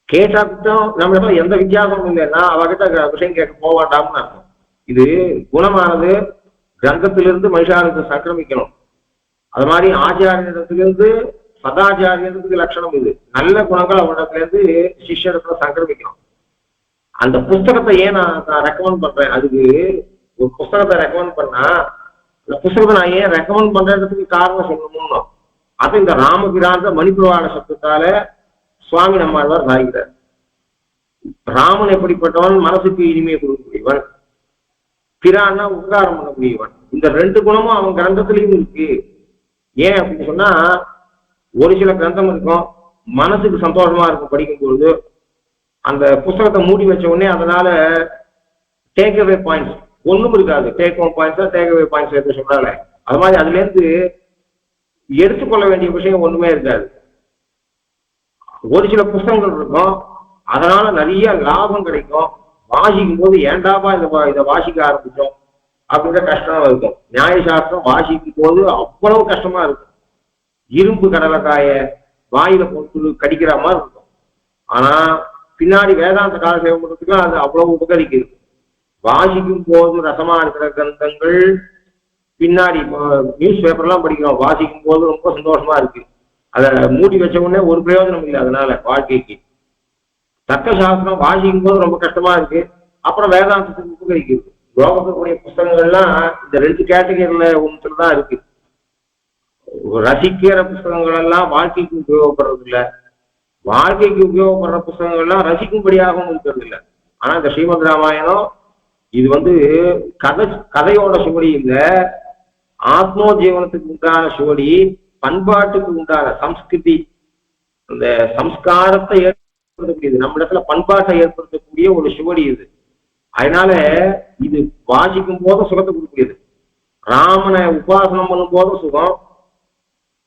கேட்டாக்கிட்டும் நம்ம இடத்துல எந்த வித்தியாசமும் இல்லைன்னா அவகிட்ட விஷயம் கேட்க போவாண்டாம்னு அர்த்தம். இது குணமானது கிரந்தத்திலிருந்து மனுஷாருக்கு சங்கிரமிக்கணும். அது மாதிரி ஆச்சாரியத்திலிருந்து சதாச்சாரியத்துக்கு லட்சணம் இது. நல்ல குணங்கள் அவனிடத்துல இருந்து சிஷ்யத்துல சங்கிரமிக்கணும். அந்த புஸ்தகத்தை ஏன் நான் ரெக்கமெண்ட் பண்றேன், அதுக்கு ஒரு புஸ்தகத்தை ரெக்கமெண்ட் பண்ணா அந்த புஸ்தகத்தை நான் ஏன் ரெக்கமெண்ட் பண்றதுக்கு காரணம் சொல்லணும்னு அது இந்த ராமபிரான்ற மணிப்பிரவாண சப்தத்தால சுவாமி நம்மாழ்வார் சாய்கிறார். ராமன் எப்படிப்பட்டவன், மனசுக்கு இனிமையை கொடுக்கக்கூடியவன், பிரான்னா உபகாரம் பண்ணக்கூடியவன். இந்த ரெண்டு குணமும் அவன் கிரந்தத்திலையும் இருக்கு. ஏன் அப்படின்னு சொன்னா, ஒரு சில கிரந்தம் இருக்கும் மனசுக்கு சந்தோஷமா இருக்கும் படிக்கும் பொழுது, அந்த புஸ்தகத்தை மூடி வச்ச உடனே அதனால டேக் அவே பாயிண்ட்ஸ் ஒண்ணும் இருக்காது. Take home points take away points எடுத்து சொல்றாங்க. அது மாதிரி அதுல இருந்து எடுத்துக்கொள்ள வேண்டிய விஷயம் ஒண்ணுமே இருக்காது. ஒரு சில புஸ்தகங்கள் இருக்கும் அதனால நிறைய லாபம் கிடைக்கும். வாசிக்கும் போது ஏண்டாப்பா இதை வாசிக்க ஆரம்பிச்சோம் அப்படின்ற கஷ்டமா இருக்கும். நியாயசாஸ்திரம் வாசிக்கும் போது அவ்வளவு கஷ்டமா இருக்கும். இரும்பு கடலைக்காய வாயில போட்டு கடிக்கிற மாதிரி இருக்கும். ஆனா பின்னாடி வேதாந்த காலசேவம் பண்றதுக்கு அது அவ்வளவு உபகரிக்குது. வாசிக்கும் போது ரசமா இருக்கிற கிரந்தங்கள் பின்னாடி நியூஸ் பேப்பர்லாம் படிக்கிறோம், வாசிக்கும் போது ரொம்ப சந்தோஷமா இருக்கு. அதை மூடி வச்ச உடனே ஒரு பிரயோஜனம் இல்லை. அதனால வாழ்க்கைக்கு தர்க்க சாஸ்திரம் வாசிக்கும் போது ரொம்ப கஷ்டமா இருக்கு. அப்புறம் வேதாந்தத்துக்கு உபகரிக்குது. யோகத்துக்குரிய புஸ்தகங்கள்லாம் இந்த ரெண்டு கேட்டகரியில ஒன்றுல தான் இருக்கு. ரசிக்கிற புஸ்தகங்கள் எல்லாம் வாழ்க்கைக்கு உபயோகப்படுறது இல்லை, வாழ்க்கைக்கு உபயோகப்படுற புஸ்தகங்கள்லாம் ரசிக்கும்படியாகவும் இருக்கிறது இல்லை. ஆனா இந்த ஸ்ரீமத் ராமாயணம் இது கதையோட சுவடி இல்லை, ஆத்மோ ஜீவனத்துக்கு உண்டான சுவடி, பண்பாட்டுக்கு உண்டான சம்ஸ்கிருதி, அந்த சம்ஸ்காரத்தை ஏற்படுத்தக்கூடியது, நம்ம இடத்துல பண்பாட்டை ஏற்படுத்தக்கூடிய ஒரு சுவடி இது. அதனால இது வாசிக்கும் போதும் சுகத்தை கொடுக்கூடியது. ராமனை உபாசனம் பண்ணும் போதும் சுகம்,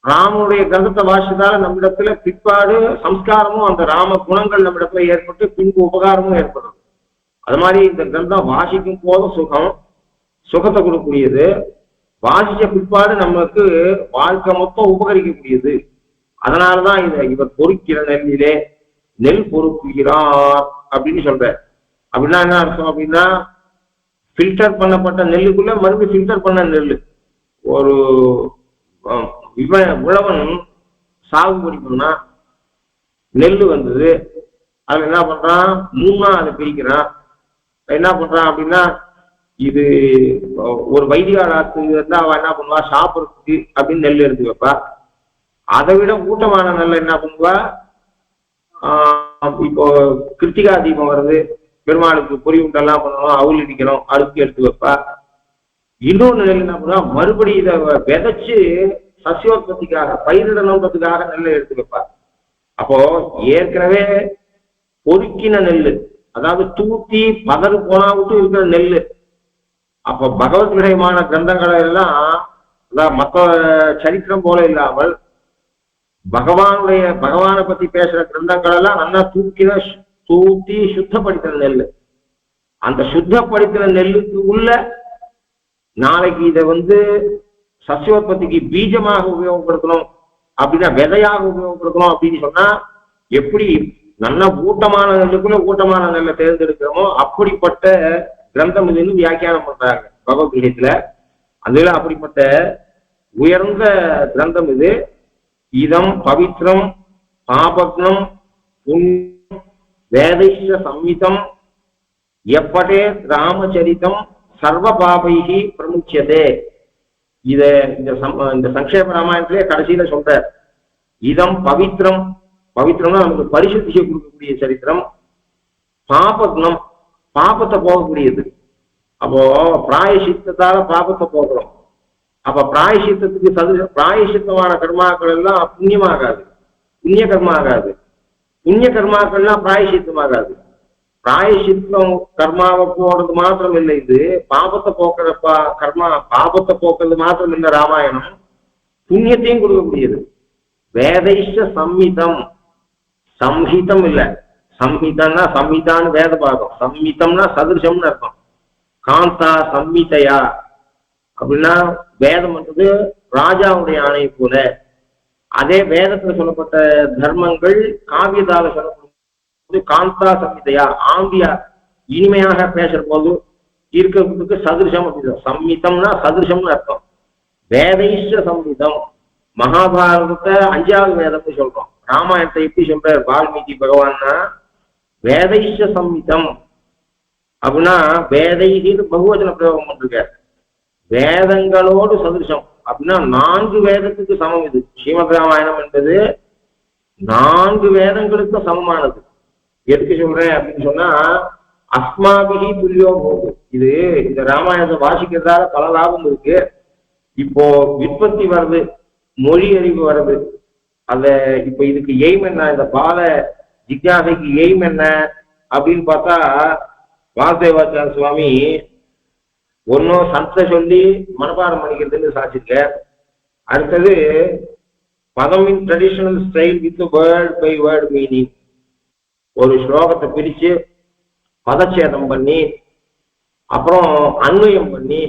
ராமனுடைய கிரந்தத்தை வாசித்தால நம்ம இடத்துல பிற்பாடு சம்ஸ்காரமும் அந்த ராம குணங்கள் நம்ம இடத்துல ஏற்பட்டு பின்பு உபகாரமும் ஏற்படுறது. அது மாதிரி இந்த கிரந்தம் வாசிக்கும் போதும் சுகத்தை கொடுக்கக்கூடியது, வாசிச்ச பிற்பாடு நம்மளுக்கு வாழ்க்கை மொத்தம் உபகரிக்கக்கூடியது. அதனாலதான் இவர் பொறுக்கிற நெல்லிலே நெல் பொறுக்குகிறார் அப்படின்னு சொல்ற. அப்படின்னா என்ன அர்த்தம் அப்படின்னா, ஃபில்டர் பண்ணப்பட்ட நெல்லுக்குள்ள மறுபடியும் ஃபில்டர் பண்ண நெல். ஒரு உழவன் சாகுபடி பண்ணா நெல் வந்தது, அதுல என்ன பண்றான், மூணா அதை பிரிக்கிறான். என்ன பண்றான் அப்படின்னா, இது ஒரு வைத்தியாளாத்து இருந்தா அவ என்ன பண்ணுவா, சாப்பிட்றதுக்கு அப்படின்னு நெல் எடுத்து வைப்பா. அதை விட ஊட்டமான நெல்லை என்ன பண்ணுவா, இப்போ கிருத்திகா தீபம் வருது, பெருமாளுக்கு பொறி உண்டெல்லாம் பண்ணணும், அவுள் இடிக்கணும், அடுத்து எடுத்து வைப்பா. இன்னொன்று நெல் என்ன பண்ணுவா, மறுபடியும் இதை விதைச்சு சசியோற்பத்திக்காக பயிரிடணுன்றதுக்காக நெல்லை எடுத்து வைப்பா. அப்போ ஏற்கனவே பொறுக்கின நெல், அதாவது தூத்தி பதறு போனா விட்டு இருக்கிற நெல். அப்போ பகவத் விஷயமான கிரந்தங்களை எல்லாம் அதான் மற்ற சரித்திரம் போல இல்லாமல் பகவானை பத்தி பேசுற கிரந்தங்கள் எல்லாம் நல்லா தூத்தி சுத்தப்படுத்துற நெல். அந்த சுத்தப்படுத்துற நெல்லுக்கு உள்ள நாளைக்கு இதை சசியோற்பத்திக்கு பீஜமாக உபயோகப்படுத்தணும் அப்படின்னா, விதையாக உபயோகப்படுத்தணும் அப்படின்னு சொன்னா எப்படி நல்ல ஊட்டமான நெல்லுக்குள்ள ஊட்டமான நெல்லை தேர்ந்தெடுக்கிறோமோ அப்படிப்பட்ட கிரந்தம் இதுன்னு வியாக்கியானம் பண்றாங்க பகவத்கீதையில. அதுல அப்படிப்பட்ட உயர்ந்த கிரந்தம் இது. இதம் பவித்ரம் பாபக்னம் புண்ணியம் வேதைஷ சம்மிதம் எப்படே ராமச்சரிதம் சர்வ பாபைகி பிரமுச்சியதே. இந்த சங்கேப ராமாயணத்திலே கடைசியில சொல்ற இதம் பவித்ரம், பவித்ரம்னா நமக்கு பரிசுத்தியை கொடுக்கக்கூடிய சரித்திரம். பாபக்னம் பாபத்தை போகக்கூடியது. அப்போ பிராயசித்தத்தால பாபத்தை போகிறோம். அப்ப பிராயசித்தத்துக்கு பிராயசித்தமான கர்மாக்கள் எல்லாம் புண்ணியமாகாது, புண்ணிய கர்மா ஆகாது. புண்ணிய கர்மாக்கள்லாம் பிராயசித்தமாகாது. பிராயசித்தம் கர்மாவை போடுறது மாத்திரம் இல்லை, இது பாபத்தை போக்குற கர்மா, பாபத்தை போக்குறது மாத்திரம் இல்லை. ராமாயணம் புண்ணியத்தையும் கொடுக்கக்கூடியது. வேதைஷ சம்மிதம், சம்ஹிதம் இல்ல, சம்ஹிதம்னா சம்ஹிதான்னு வேத பாகம், சம்மிதம்னா சதுர்ஷம்னு அர்த்தம். காந்தா சம்மிதையா அப்படின்னா வேதம் பண்றது ராஜாவுடைய ஆணை போல. அதே வேதத்துல சொல்லப்பட்ட தர்மங்கள் காவியதாக சொல்லப்படும் காந்தா சம்மிதையா, ஆம்பியா இனிமையாக பேசுற போது இருக்கிறதுக்கு சதுர்ஷம் அப்படின்னு. சம்மிதம்னா சதுர்ஷம்னு அர்த்தம். வேதைஷ சம்மிதம் மகாபாரதத்தை 5வது வேதம்னு சொல்றோம். ராமாயணத்தை எப்படி சொல்றார் வால்மீகி பகவான்னா வேதைஷ சம்மிதம் அப்படின்னா வேதைகின்னு பகுவச்சன பிரயோகம் பண்ணிருக்கார். வேதங்களோடு சதுர்ஷம் அப்படின்னா 4 வேதத்துக்கு சமம். இது ஸ்ரீமத் ராமாயணம் என்பது 4 வேதங்களுக்கு சமமானது. எதுக்கு சொல்றேன் அப்படின்னு சொன்னா அஸ்மாபிகி துல்லியோ போகுது. இது இந்த ராமாயணத்தை வாசிக்கிறதால பல லாபம் இருக்கு. இப்போ விற்பத்தி வருது, மொழி அறிவு வருது. அத இப்ப இதுக்கு எய்ம் என்ன, இந்த பால ஜிக்யாசைக்கு எய்ம் என்ன அப்படின்னு பார்த்தா வாசுதேவாச்சாரிய சுவாமி ஒன்னும் சத்த சொல்லி மனப்பாடம் பண்ணிக்கிறதுன்னு சாட்சிருக்க. அடுத்தது பதம் in traditional style with word by word meaning. ஒரு ஸ்லோகத்தை பிரிச்சு பதச்சேதம் பண்ணி அப்புறம் அன்வயம் பண்ணி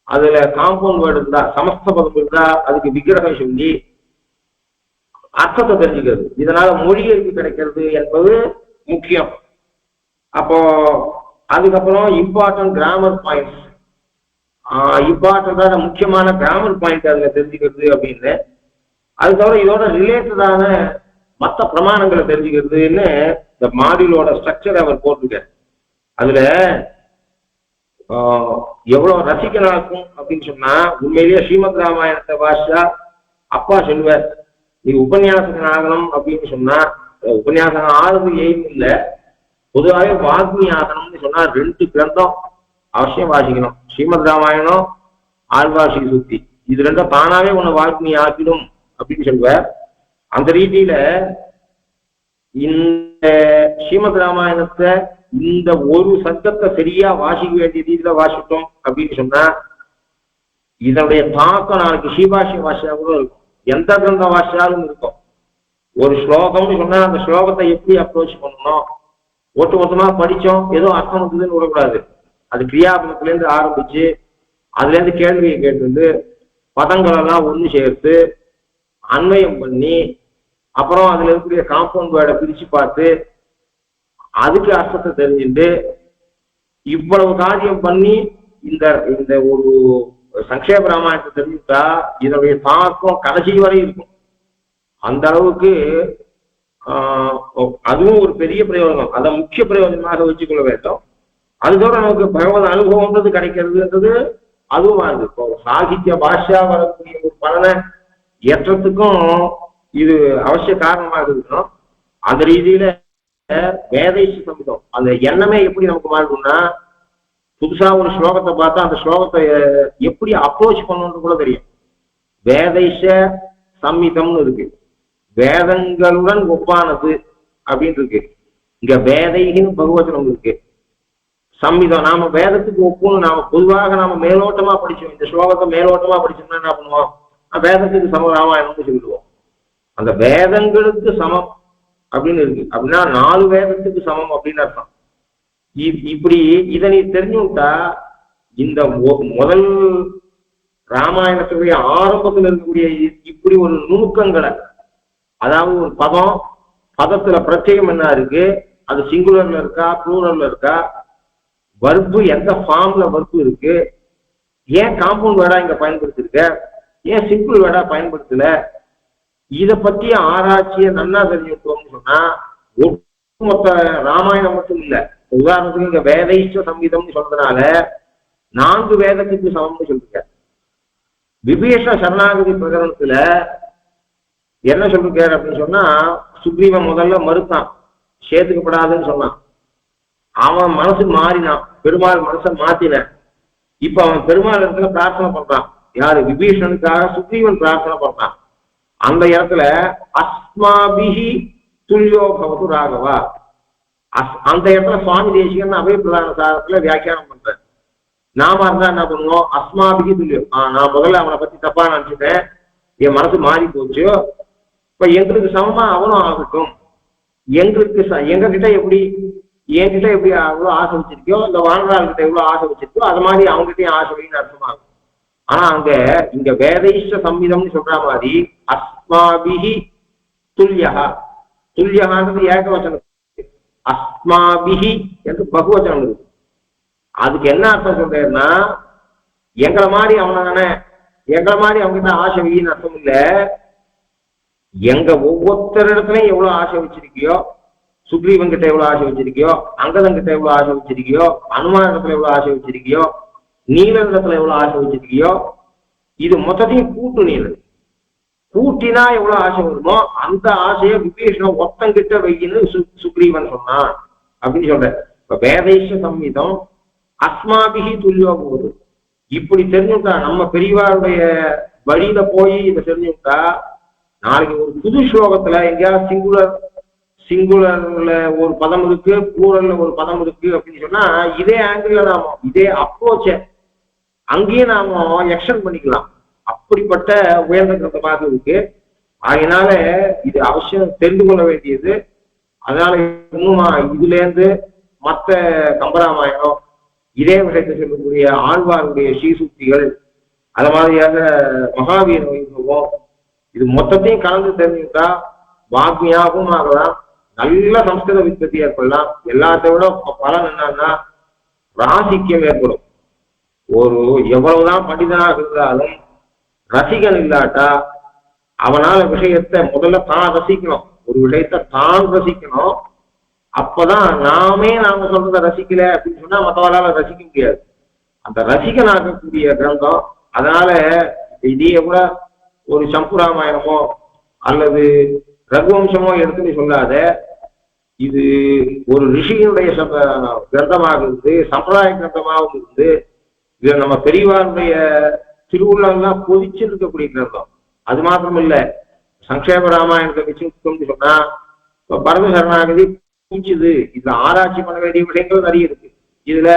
அதுல காம்பவுண்ட் வேர்டு இருந்தா சமஸ்த பதம் இருந்தா அதுக்கு விக்கிரகம் சொல்லி அர்த்தத்தை தெரிஞ்சுக்கிறது. இதனால மொழியறிவு கிடைக்கிறது என்பது முக்கியம். அப்போ அதுக்கப்புறம் இம்பார்ட்டன்ட் கிராமர் பாயிண்ட்ஸ், இம்பார்ட்டன்டான முக்கியமான கிராமர் பாயிண்ட் அதுல தெரிஞ்சுக்கிறது அப்படின்னு. அது தவிர இதோட ரிலேட்டடான மற்ற பிரமாணங்களை தெரிஞ்சுக்கிறதுன்னு இந்த மாடியூலோட ஸ்ட்ரக்சர் அவர் போட்டிருக்கார். அதுல எவ்வளவு ரசிக்கலாக்கும் அப்படின்னு சொன்னா உண்மையிலேயே ஸ்ரீமத் ராமாயணத்தை வாசிச்சா அப்பா சொல்லுவார், நீ உபன்யாசகன் ஆகணும் அப்படின்னு சொன்னா உபன்யாசகம் ஆறுது எய்ம் இல்லை, பொதுவாகவே வாக்மி ஆகணும்னு சொன்னா 2 கிரந்தம் அவசியம் வாசிக்கணும். ஸ்ரீமத் ராமாயணம், ஆழ்வாசி சுத்தி, இது 2 தானாவே உன்னை வாக்மி ஆக்கிடும் அப்படின்னு சொல்லுவார். அந்த ரீதியில இந்த ஸ்ரீமத் ராமாயணத்தை இந்த ஒரு சத்தத்தை சரியா வாசிக்க வேண்டிய ரீதியில வாசிட்டோம் அப்படின்னு சொன்னா இதனுடைய தாக்கம் நாளைக்கு ஸ்ரீபாஷ்ய வாசியா கூட இருக்கும், எந்த கிரந்த வாசியாலும் இருக்கும். ஒரு ஸ்லோகம்னு சொன்னா அந்த ஸ்லோகத்தை எப்படி அப்ரோச் பண்ணணும், ஒட்டு மொத்தமா படிச்சோம் ஏதோ அர்த்தம் இருக்குதுன்னு விடக்கூடாது. அது கிரியாபலத்துல இருந்து ஆரம்பிச்சு அதுல இருந்து கேள்வியை கேட்டு பதங்கள் எல்லாம் ஒண்ணு சேர்த்து அன்வயம் பண்ணி அப்புறம் அதுல இருக்கக்கூடிய காம்பவுண்ட் வேர்டை பிரிச்சு பார்த்து அதுக்கு அர்த்தத்தை தெரிஞ்சுட்டு இவ்வளவு காரியம் பண்ணி இந்த இந்த ஒரு சங்கேப ராமாயணத்தை தெரிஞ்சுட்டா இதனுடைய தாக்கம் கடைசி வரை இருக்கும். அந்த அளவுக்கு அதுவும் ஒரு பெரிய பிரயோஜனம், அதை முக்கிய பிரயோஜனமாக வச்சுக்கொள்ள வேண்டும். அதுக்கோட நமக்கு பகவத் அனுபவம்ன்றது கிடைக்கிறதுன்றது அதுவும் ஆகுது. இப்போ சாகித்ய பாஷா வரக்கூடிய ஒரு பலனை ஏற்றத்துக்கும் இது அவசிய காரணமாக இருக்கணும். அந்த ரீதியில வேதைஷ சம்மிதம் அந்த எண்ணமே எப்படி நமக்கு மாறுதுன்னா புதுசா ஒரு ஸ்லோகத்தை பார்த்தா அந்த ஸ்லோகத்தை எப்படி அப்ரோச் பண்ணணும்னு கூட தெரியும். வேதைஷ சம்மிதம்னு இருக்கு, வேதங்களுடன் ஒப்பானது அப்படின்னு இருக்கு. இங்க வேதைகின்னு பகுவச்சனம் இருக்கு. சம்மிதம் நாம வேதத்துக்கு ஒப்புன்னு நாம பொதுவாக நாம மேலோட்டமா படிச்சோம். இந்த ஸ்லோகத்தை மேலோட்டமா படிச்சோம்னா என்ன பண்ணுவோம், வேதத்துக்கு சம ராமாயணம்னு சொல்லிடுவோம். அந்த வேதங்களுக்கு சமம் அப்படின்னு இருக்கு அப்படின்னா 4 வேதத்துக்கு சமம் அப்படின்னு அர்த்தம். இப்படி இதை நீ தெரிஞ்சுட்டா இந்த முதல் ராமாயணத்துடைய ஆரம்பத்தில் இருக்கக்கூடிய இப்படி ஒரு நுணுக்கங்களை, அதாவது ஒரு பதம் பதத்துல பிரத்யேகம் என்ன இருக்கு, அது சிங்குலர்ல இருக்கா ப்ளூரல்ல இருக்கா, வர்பு எந்த ஃபார்ம்ல வர்பு இருக்கு, ஏன் காம்பவுண்ட் வேர்டா இங்க பயன்படுத்திருக்க, ஏன் சிம்பிள் வேர்டா பயன்படுத்தல, இத பத்திய ஆராய்ச்சியை நல்லா தெரிஞ்சுட்டோம்னு சொன்னா ஒட்டுமொத்த ராமாயணம் மட்டும் இல்ல. உதாரணத்துக்கு இங்க வேதைஷ்ட சங்கீதம்னு சொல்றதுனால 4 வேதத்துக்கு சமம்னு சொல்லிருக்க. விபீஷ சரணாகதி பிரகரணத்துல என்ன சொல்லிருக்காரு அப்படின்னு சொன்னா, சுக்ரீவன் முதல்ல மறுத்தான், சேர்த்துக்கப்படாதுன்னு சொன்னான். அவன் மனசு மாறினான், பெருமாள் மனசை மாத்தின. இப்ப அவன் பெருமாள் இடத்துல பிரார்த்தனை பண்றான். யாரு? விபீஷனுக்காக சுக்ரீவன் பிரார்த்தனை பண்றான். அந்த இடத்துல அஸ்மாபிஹி துல்யோ பவது ராகவா, அந்த இடத்துல சுவாமி தேசிகன் அபய பிரதான சாரத்துல வியாக்கியானம் பண்ற. நாம இருந்தா என்ன பண்ணுவோம், அஸ்மாபிஹி துல்யோ, நான் முதல்ல அவனை பத்தி தப்பா நினைச்சிட்டேன், என் மனசு மாறி போச்சு, இப்ப எங்களுக்கு சமமா அவனும் ஆகட்டும், எங்களுக்கு எங்க கிட்ட எப்படி என்கிட்ட எப்படி அவ்வளவு ஆசை வச்சிருக்கியோ, இந்த வாழ்நாள் கிட்ட எவ்வளவு ஆசை வச்சிருக்கோ அது மாதிரி அவங்ககிட்டயும் ஆசை வைன்னு அர்த்தமாகும். ஆனா இங்க வேதைஷ்ட சம்மிதம்னு சொல்ற மாதிரி அஸ்மாபிஹி துல்யஹா, துல்யஹான்றது ஏகவச்சனம், அஸ்மாபிஹி என்று பகுவச்சனம் இருக்கு. அதுக்கு என்ன அர்த்தம் சொல்றேன்னா, எங்களை மாதிரி அவனை தானே, எங்களை மாதிரி அவங்ககிட்ட ஆசை வைன்னு அர்த்தம் இல்ல, எங்க ஒவ்வொருத்தரிடத்துலயும் எவ்வளவு ஆசை வச்சிருக்கியோ, சுக்ரீவன் கிட்ட எவ்வளவு ஆசை வச்சிருக்கியோ, அங்கதன் கிட்ட எவ்வளவு ஆசை வச்சிருக்கியோ, அனுமான இடத்துல எவ்வளவு ஆசை வச்சிருக்கியோ, நீலத்துல எவ்வளவு ஆசை வச்சிருக்கியோ, இது மொத்தத்தையும் கூட்டு. நீல கூட்டினா எவ்வளவு ஆசை வருமோ அந்த ஆசைய விபீஷணம் ஒத்தங்கிட்ட வையின்னு சுக்ரீவன் சொன்னான் அப்படின்னு சொல்ற. இப்ப வேதைஷ சம்மிதம் அஸ்மாபிகி துல்யோ போகுது. இப்படி தெரிஞ்சுட்டா, நம்ம பெரியவாருடைய வழியில போய் இதை தெரிஞ்சுட்டா, நாளைக்கு ஒரு புது ஸ்லோகத்துல எங்கேயாவது சிங்குலர்ல ஒரு பதம் இருக்கு, ப்ளூரல்ல ஒரு பதம் இருக்கு அப்படின்னு சொன்னா, இதே ஆங்கிள் நாம இதே அப்ரோச்ச அங்கேயே நாம எக்ஸ்டெண்ட் பண்ணிக்கலாம். அப்படிப்பட்ட உயர்ந்த கிரந்தமாக இருக்கு. அதனால இது அவசியம் தெரிந்து கொள்ள வேண்டியது. அதனால இன்னுமா இதுல இருந்து மற்ற கம்பராமாயணம், இதே விஷயத்தை சொல்லக்கூடிய ஆழ்வாருடைய ஸ்ரீசூக்திகள், அது மாதிரியாக மகாவீர வைபவம், இது மொத்தத்தையும் கலந்து தெரிஞ்சுட்டா வாக்மியாகவும் ஆகலாம், நல்ல சம்ஸ்கிருத விற்பத்தி ஏற்படலாம். எல்லாத்தை விட பலன் என்னன்னா ராசிக்கம் ஏற்படும். ஒரு எவ்வளவுதான் பண்டிதனாக இருந்தாலும் ரசிகன் இல்லாட்டா அவனால விஷயத்தை முதல்ல தான் ரசிக்கணும், ஒரு விஷயத்தை தான் ரசிக்கணும். அப்பதான் நாம சொல்றத ரசிக்கல அப்படின்னு சொன்னா மற்றவரால ரசிக்க முடியாது. அந்த ரசிகன் ஆகக்கூடிய கிரந்தம். அதனால இதே கூட ஒரு சம்புராமாயணமோ அல்லது ரகுவம்சமோ எடுத்துன்னு சொல்லாத, இது ஒரு ரிஷியினுடைய கிரந்தமாக இருந்து சம்பிரதாய கிரந்தமாகவும் இருந்து, இது நம்ம பெரியவாருடைய திருவுள்ளெல்லாம் பொதிச்சிருக்கக்கூடிய கிரந்தம். அது மாத்திரம் இல்ல, சங்கேப ராமாயணத்தை வச்சு சொன்னா பரத சரணாகதி பூச்சிது. இதுல ஆராய்ச்சி பண்ண வேண்டிய விஷயங்கள் நிறைய இருக்கு. இதுல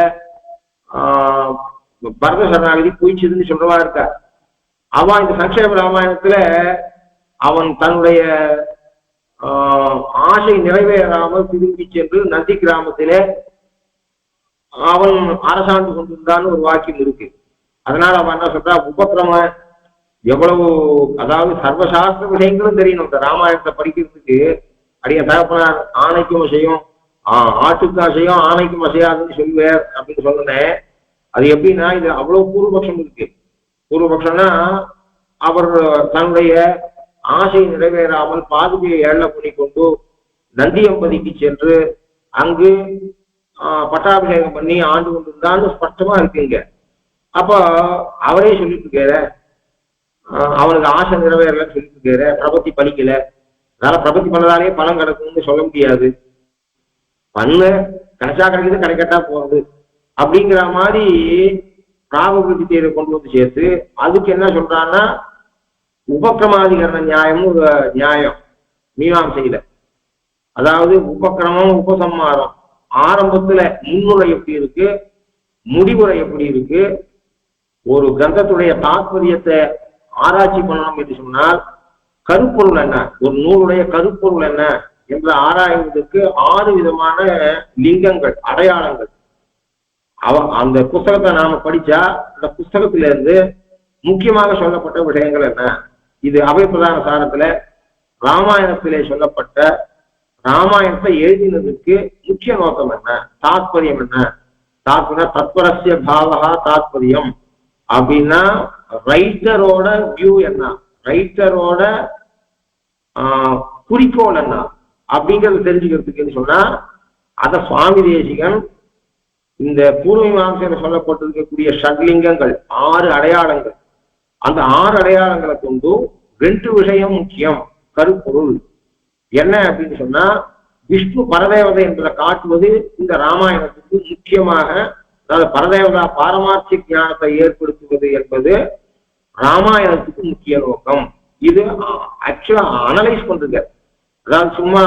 பரத சரணாகதி பூச்சிதுன்னு சொல்றவா இருக்கா. அவன் இந்த சங்கேப ராமாயணத்துல அவன் தன்னுடைய ஆசை நிறைவேறாமல் திரும்பி சென்று நந்தி கிராமத்திலே அவன் அரசாண்டு கொண்டிருந்தான்னு ஒரு வாக்கியம் இருக்கு. அதனால அவன் என்ன சொல்றா, உபக்கிரம எவ்வளவு, அதாவது சர்வசாஸ்திர விஷயங்களும் தெரியணும். இந்த ராமாயணத்தை படிக்கிறதுக்கு அடிய தகப்பனார் ஆணைக்கும் அசையும் ஆட்டுக்கு அசையும் ஆணைக்கும் அசையாதுன்னு சொல்லுவார் அப்படின்னு சொன்னேன். அது எப்படின்னா, இது அவ்வளவு பூர்வபக்ஷம் இருக்கு. பூர்வபக்ஷம்னா அவர் தன்னுடைய ஆசை நிறைவேறாமல் பாதுகையை ஏழ பண்ணி கொண்டு நந்தியம்பதிக்கு சென்று அங்கு பட்டாபிஷேகம் பண்ணி ஆண்டு கொண்டிருந்தான்னு ஸ்பஷ்டமா இருக்குங்க. அப்ப அவரே சொல்லிட்டு இருக்காரு, அவனுக்கு ஆசை நிறைவேறலன்னு சொல்லிட்டு இருக்காரு, பிரபத்தி படிக்கல, அதனால பிரபத்தி பண்ணதாலே பலம் கிடைக்கும்னு சொல்ல முடியாது, பண்ணு கிடைச்சா கிடைக்குது கிடைக்கட்டா போறது அப்படிங்கிற மாதிரி பிராபபிலிட்டி தேர்வை கொண்டு வந்து சேர்த்து அதுக்கு என்ன சொல்றான்னா, உபக்கிரமாதிகரண நியாயம்னு ஒரு நியாயம் மீமாம்சையில. அதாவது உபக்கிரமம் உபசம்மாரம், ஆரம்பத்துல முன்னுரை எப்படி இருக்கு, முடிவுரை எப்படி இருக்கு, ஒரு கிரந்தத்துடைய தாத்பரியத்தை ஆராய்ச்சி பண்ணணும் என்று சொன்னால் கருப்பொருள் என்ன, ஒரு நூலுடைய கருப்பொருள் என்ன என்று ஆராய்வதற்கு 6 விதமான லிங்கங்கள், அடையாளங்கள். அந்த புஸ்தகத்தை நாம படிச்சா அந்த புஸ்தகத்தில இருந்து முக்கியமாக சொல்லப்பட்ட விஷயங்கள் என்ன, இது அபய பிரதான சாரத்துல ராமாயணத்திலே சொல்லப்பட்ட ராமாயணத்தை எழுதினதுக்கு முக்கிய நோக்கம் என்ன, தாத்பரியம் என்ன? தத்பரஸ்ய பாவகா தாத்பரியம் அப்படின்னா ரைட்டரோட வியூ என்ன, ரைட்டரோட குறிக்கோள் என்ன அப்படிங்கறது தெரிஞ்சுக்கிறதுக்குன்னு சொன்னா அத சுவாமி தேசிகன் இந்த பூர்வ மீமாம்சையில சொல்லப்பட்டிருக்கக்கூடிய ஷட்லிங்கங்கள் 6 அடையாளங்கள், அந்த 6 அடையாளங்களை கொண்டு 2 விஷயம் முக்கியம். கருப்பொருள் என்ன அப்படின்னு சொன்னா விஷ்ணு பரதேவதை என்பதை காட்டுவது இந்த ராமாயணத்துக்கு முக்கியமாக, அதாவது பரதேவதா பாரமார்த்திய ஞானத்தை ஏற்படுத்துவது என்பது ராமாயணத்துக்கு முக்கிய நோக்கம். இது ஆக்சுவலா அனலைஸ் பண்றது, அதாவது சும்மா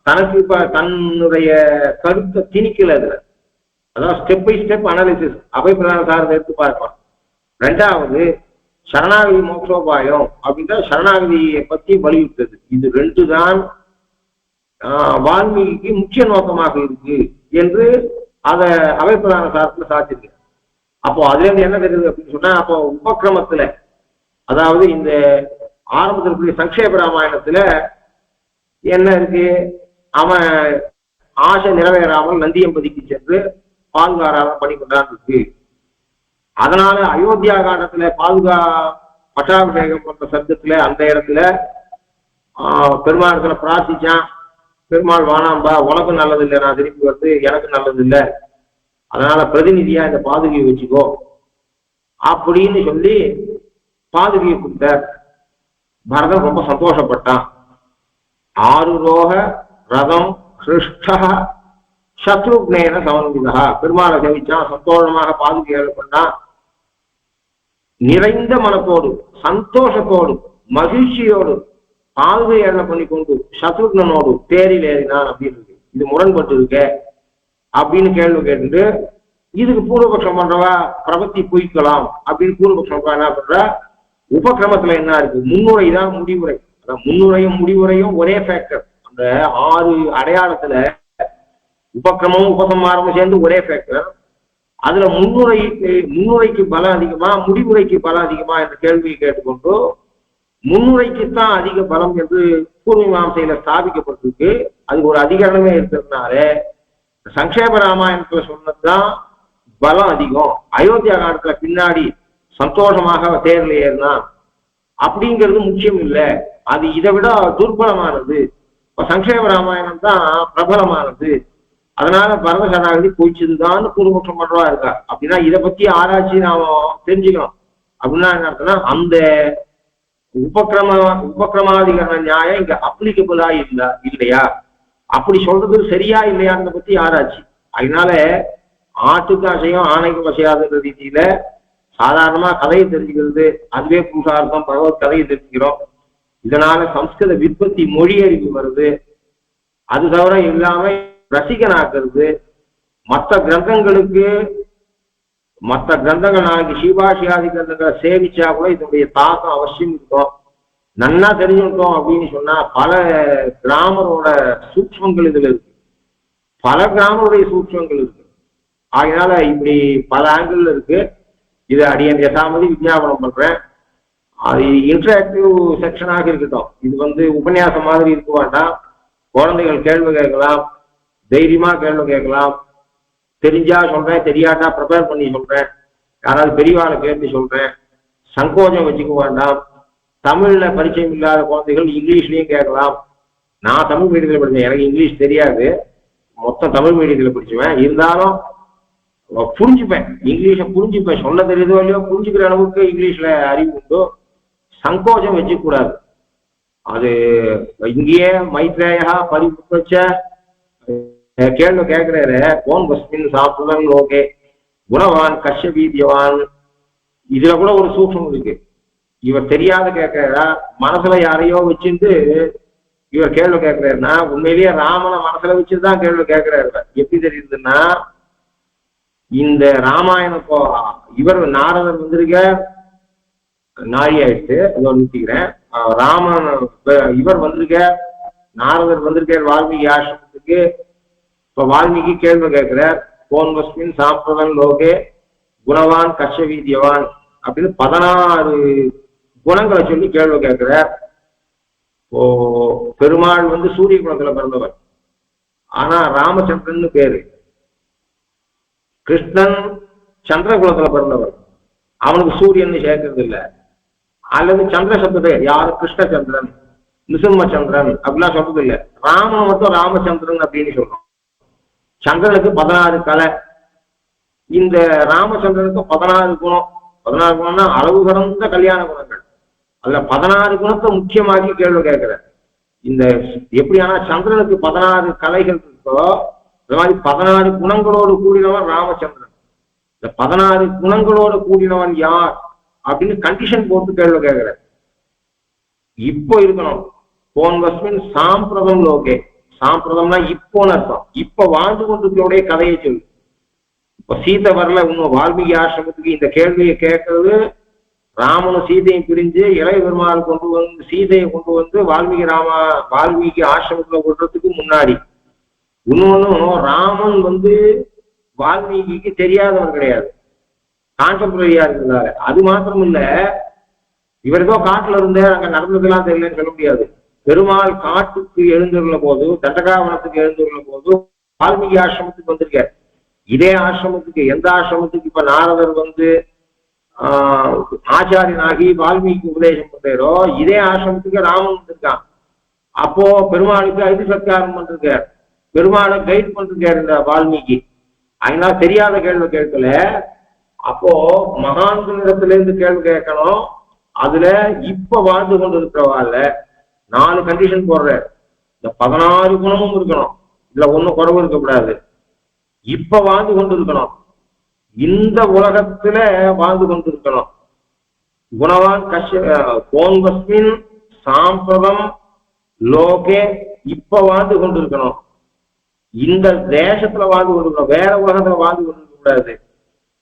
தனக்கு இப்ப தன்னுடைய கருத்தை திணிக்கல அதுல, அதாவது ஸ்டெப் பை ஸ்டெப் அனாலிசிஸ் அபயப்பிரதான சாரத்தை எடுத்து பார்க்கலாம். 2வது சரணாகதி மோட்சோபாயம் அப்படின்ற சரணாகதியை பத்தி வலியுறுத்தது. இது 2 தான் வால்மீகிக்கு முக்கிய நோக்கமாக இருக்கு என்று அதை அபயப்பிரதான சாரத்துல சாத்திருக்கு. அப்போ அதுல இருந்து என்ன தெரியுது அப்படின்னு சொன்னா, அப்போ உபக்கிரமத்துல, அதாவது இந்த ஆரம்பத்தில் இருக்கக்கூடிய சங்கேப ராமாயணத்துல என்ன இருக்கு, அவன் ஆசை நிறைவேறாமல் நந்தியம்பதிக்கு சென்று பாதுகாராக பண்ணிக்கொண்டான் இருக்கு. அதனால அயோத்தியா காண்டத்துல பாதுகா பட்டாபிஷேகம் பண்ற சப்தத்துல அந்த இடத்துல பெருமாளத்துல பிரார்த்திச்சான், பெருமாள் வானாம்பா உனக்கு நல்லது இல்லை, நான் திருப்பி வந்து எனக்கு நல்லது இல்லை, அதனால பிரதிநிதியா இந்த பாதுகையை வச்சுக்கோ அப்படின்னு சொல்லி பாதுகையை கொடுத்தார். பரதன் ரொம்ப சந்தோஷப்பட்டான். 6 ரோக ரதம் கிருஷ்ண சத்ருக்னேன சமன்விதா, பெருமாளை சேவிச்சான், சந்தோஷமாக பாதுகைகளை பண்ணான். நிறைந்த மனத்தோடு சந்தோஷத்தோடு மகிழ்ச்சியோடு பாதுகை ஏழை பண்ணி கொண்டு சத்ருக்னனோடு தேரில் ஏறினான் அப்படின்னு இருக்கு. இது முரண்பட்டு இருக்க அப்படின்னு கேள்வி கேட்டு இதுக்கு பூர்வபக்ஷம் பண்றவா பிரபத்தி பொய்க்கலாம் அப்படின்னு பூர்வபக்ஷம் என்ன பண்ற, உபக்கிரமத்துல என்ன இருக்கு, முன்னுரை தான் முடிவுரை. அதான் முன்னுரையும் முடிவுரையும் ஒரே ஃபேக்டர். அந்த 6 அடையாளத்துல உபக்கிரமும் உபசம்மாரமும் சேர்ந்து ஒரே ஃபேக்டர். அதுல முன்னுரைக்கு பலம் அதிகமா முடிவுரைக்கு பலம் அதிகமா என்ற கேள்வியை கேட்டுக்கொண்டு முன்னுரைக்குத்தான் அதிக பலம் என்று பூர்வ மீமாம்சையில ஸ்தாபிக்கப்பட்டிருக்கு. அதுக்கு ஒரு அதிகரணமே இருக்கிறதுனால சங்கேப ராமாயணத்துல சொன்னதுதான் பலம் அதிகம். அயோத்தியா காலத்துல பின்னாடி சந்தோஷமாக தேர்ல ஏறினான் அப்படிங்கிறது முக்கியம் இல்லை, அது இதை விட துர்பலமானது. இப்ப சங்கேப ராமாயணம் தான் பிரபலமானது. அதனால பரத சரணாகதி போயிச்சதுதான் பூர்வபக்ஷம் பண்றவா இருக்கா. அப்படின்னா இதை பத்தி ஆராய்ச்சி நாம தெரிஞ்சுக்கணும். அப்படின்னா என்ன அர்த்தம்னா, அந்த உபக்கிரமாதிகரண நியாயம் இங்க அப்ளிகபிளா இல்லையா, அப்படி சொல்றது சரியா இல்லையான்னு பத்தி ஆராய்ச்சி. அதனால ஆட்டுக்கு அசையும் ஆணைக்கு அசையாதுன்ற ரீதியில சாதாரணமா கதையை தெரிஞ்சுக்கிறது அதுவே புருஷார்த்தம், பகவத் கதையை தெரிஞ்சுக்கிறோம். இதனால சம்ஸ்கிருத விற்பத்தி மொழி அறிவு வருது. அது தவிர இல்லாம ரசிகனாக்குறது. மற்ற கிரந்தங்கள் நாளைக்கு சிவாசியாதி கிரந்தங்களை சேவிச்சா கூட இதனுடைய தாக்கம் அவசியம் இருக்கும். நன்னா தெரிஞ்சுட்டோம் அப்படின்னு சொன்னா பல கிராமரோட சூட்சங்கள் இதுல இருக்கு, பல கிராமருடைய சூட்சங்கள் இருக்கு. அதனால இப்படி பல ஆங்கிள் இருக்கு. இது அடியன் யசாமதி விஞ்ஞாபனம் பண்றேன். அது இன்டராக்டிவ் செக்ஷனாக இருக்கட்டும். இது உபன்யாசம் மாதிரி இருக்க வேண்டாம். குழந்தைகள் கேள்வி கேட்கலாம், தைரியமா கேள்வி கேட்கலாம். தெரிஞ்சா சொல்றேன், தெரியாட்டா ப்ரிப்பேர் பண்ணி சொல்றேன். யாராவது பெரியவாளை கேட்டு சொல்றேன். சங்கோஜம் வச்சுக்க வேண்டாம். தமிழ்ல பரிச்சயம் இல்லாத குழந்தைகள் இங்கிலீஷ்லயும் கேட்கலாம். நான் தமிழ் மீடியத்துல படிச்சேன், எனக்கு இங்கிலீஷ் தெரியாது, மொத்தம் தமிழ் மீடியத்துல படிச்சுவேன். இருந்தாலும் புரிஞ்சுப்பேன், இங்கிலீஷை புரிஞ்சுப்பேன். சொல்ல தெரியுதோ இல்லையோ புரிஞ்சுக்கிற அளவுக்கு இங்கிலீஷ்ல அறிவு உண்டோ. சங்கோஜம் வச்சுக்க கூடாது. அது இங்கேயே மைத்ரேயா பரிபுச்ச கேள்வி கேட்கிறாரு, கோன் பஸ்மின் சாப்பிடுறன் ஓகே குணவான் கஷ்யபீதியவான். இதுல கூட ஒரு சூக்ஷம் இருக்கு. இவர் தெரியாத கேட்கிறாரா, மனசுல யாரையோ வச்சுட்டு இவர் கேள்வி கேட்கிறாருன்னா உண்மையிலேயே ராமனை மனசுல வச்சுதான் கேள்வி கேட்கிறாரு. எப்படி தெரியுதுன்னா, இந்த ராமாயணப்போ இவர் நாரதர் வந்திருக்க நாழி ஆயிடுச்சு, இதோ நிறுத்திக்கிறேன். ராமன் இவர் வந்திருக்க, நாரதர் வந்திருக்கார் வால்மீகி ஆசிரமத்துக்கு. இப்ப வால்மீகி கேள்வி கேட்கிறார், கோன்வஸ்மின் சாம்பிரதன் லோகே குணவான் கஷ்யவீதியவான் அப்படின்னு 16 குணங்களை சொல்லி கேள்வி கேட்கிறார். பெருமாள் வந்து சூரிய குலத்துல பிறந்தவர், ஆனா ராமச்சந்திரன் பேரு. கிருஷ்ணன் சந்திர குலத்துல பிறந்தவர், அவனுக்கு சூரியன் சேர்க்கறது இல்லை. அல்லது சந்திர சப்தத்தை யாரு கிருஷ்ணச்சந்திரன் நிருசிம்மச்சந்திரன் அப்படிலாம் சொல்றது இல்லை. ராமன் மட்டும் ராமச்சந்திரன் அப்படின்னு சொல்றோம். சந்திரனுக்கு 16 கலை, இந்த ராமச்சந்திரனுக்கு 16 குணம். 16 குணம்னா அளவு கடந்த கல்யாண குணங்கள். அதுல 16 குணத்தை முக்கியமாக்கி கேள்வி கேட்கிற. இந்த எப்படியானா சந்திரனுக்கு 16 கலைகள் இருக்கோ, அது மாதிரி 16 குணங்களோடு கூடினவன் ராமச்சந்திரன். இந்த 16 குணங்களோடு கூடினவன் யார் அப்படின்னு கண்டிஷன் போட்டு கேள்வி கேட்கிற. இப்போ இருக்கணும். போன்வஸ்மின் சாம்பிரதம் லோகே. சாம்பிரதம்னா இப்போன்னு அர்த்தம். இப்ப வாழ்ந்து கொண்டிருக்கிறோடைய கதையை சொல்லு. இப்ப சீதை வரல, இன்னும் வால்மீகி ஆசிரமத்துக்கு இந்த கேள்வியை கேட்கறது ராமனும் சீதையும் பிரிஞ்சு இளைய பெருமாள் கொண்டு வந்து சீதையை கொண்டு வந்து வால்மீகி ஆசிரமத்துல விடுறதுக்கு முன்னாடி. இன்னொன்னும் ராமன் வந்து வால்மீகிக்கு தெரியாதவர் கிடையாது, கான்டெம்பரரியா இருக்கிறாரு. அது மாத்திரம் இல்ல, இவருக்கோ காட்டுல இருந்தே அங்க நடந்ததெல்லாம் தெரியலன்னு சொல்ல முடியாது. பெருமாள் காட்டுக்கு எழுந்துள்ள போது, தண்டகாவனத்துக்கு எழுந்துள்ள போது வால்மீகி ஆசிரமத்துக்கு வந்திருக்கார். இதே ஆசிரமத்துக்கு, எந்த ஆசிரமத்துக்கு இப்ப நாரதர் வந்து ஆச்சாரியனாகி வால்மீகி உபதேசம் பண்றாரோ, இதே ஆசிரமத்துக்கு ராமன் வந்திருக்கான். அப்போ பெருமாளுக்கு ஐது சத்காரம் பண்ணிருக்கார், பெருமாளை கைட் பண்ணிருக்காரு இந்த வால்மீகி. அதனால தெரியாத கேள்வி கேட்கல. அப்போ மகான்களிடத்துல இருந்து கேள்வி கேட்கணும். அதுல இப்ப வாழ்ந்து கொண்டு இருக்கிறவாள் 4 கண்டிஷன் போடுற. இந்த 16 குணமும் இருக்கணும், இதுல ஒன்னும் குறவு இருக்கக்கூடாது. இப்ப வாழ்ந்து கொண்டு இருக்கணும், இந்த உலகத்துல வாழ்ந்து கொண்டு இருக்கணும். குணவான் கோன்வஸ்மின் சாம்பிரதம் லோகே. இப்ப வாழ்ந்து கொண்டு இருக்கணும், இந்த தேசத்துல வாழ்ந்து கொண்டிருக்கணும், வேற உலகத்துல வாழ்ந்து கொண்டிருக்க கூடாது.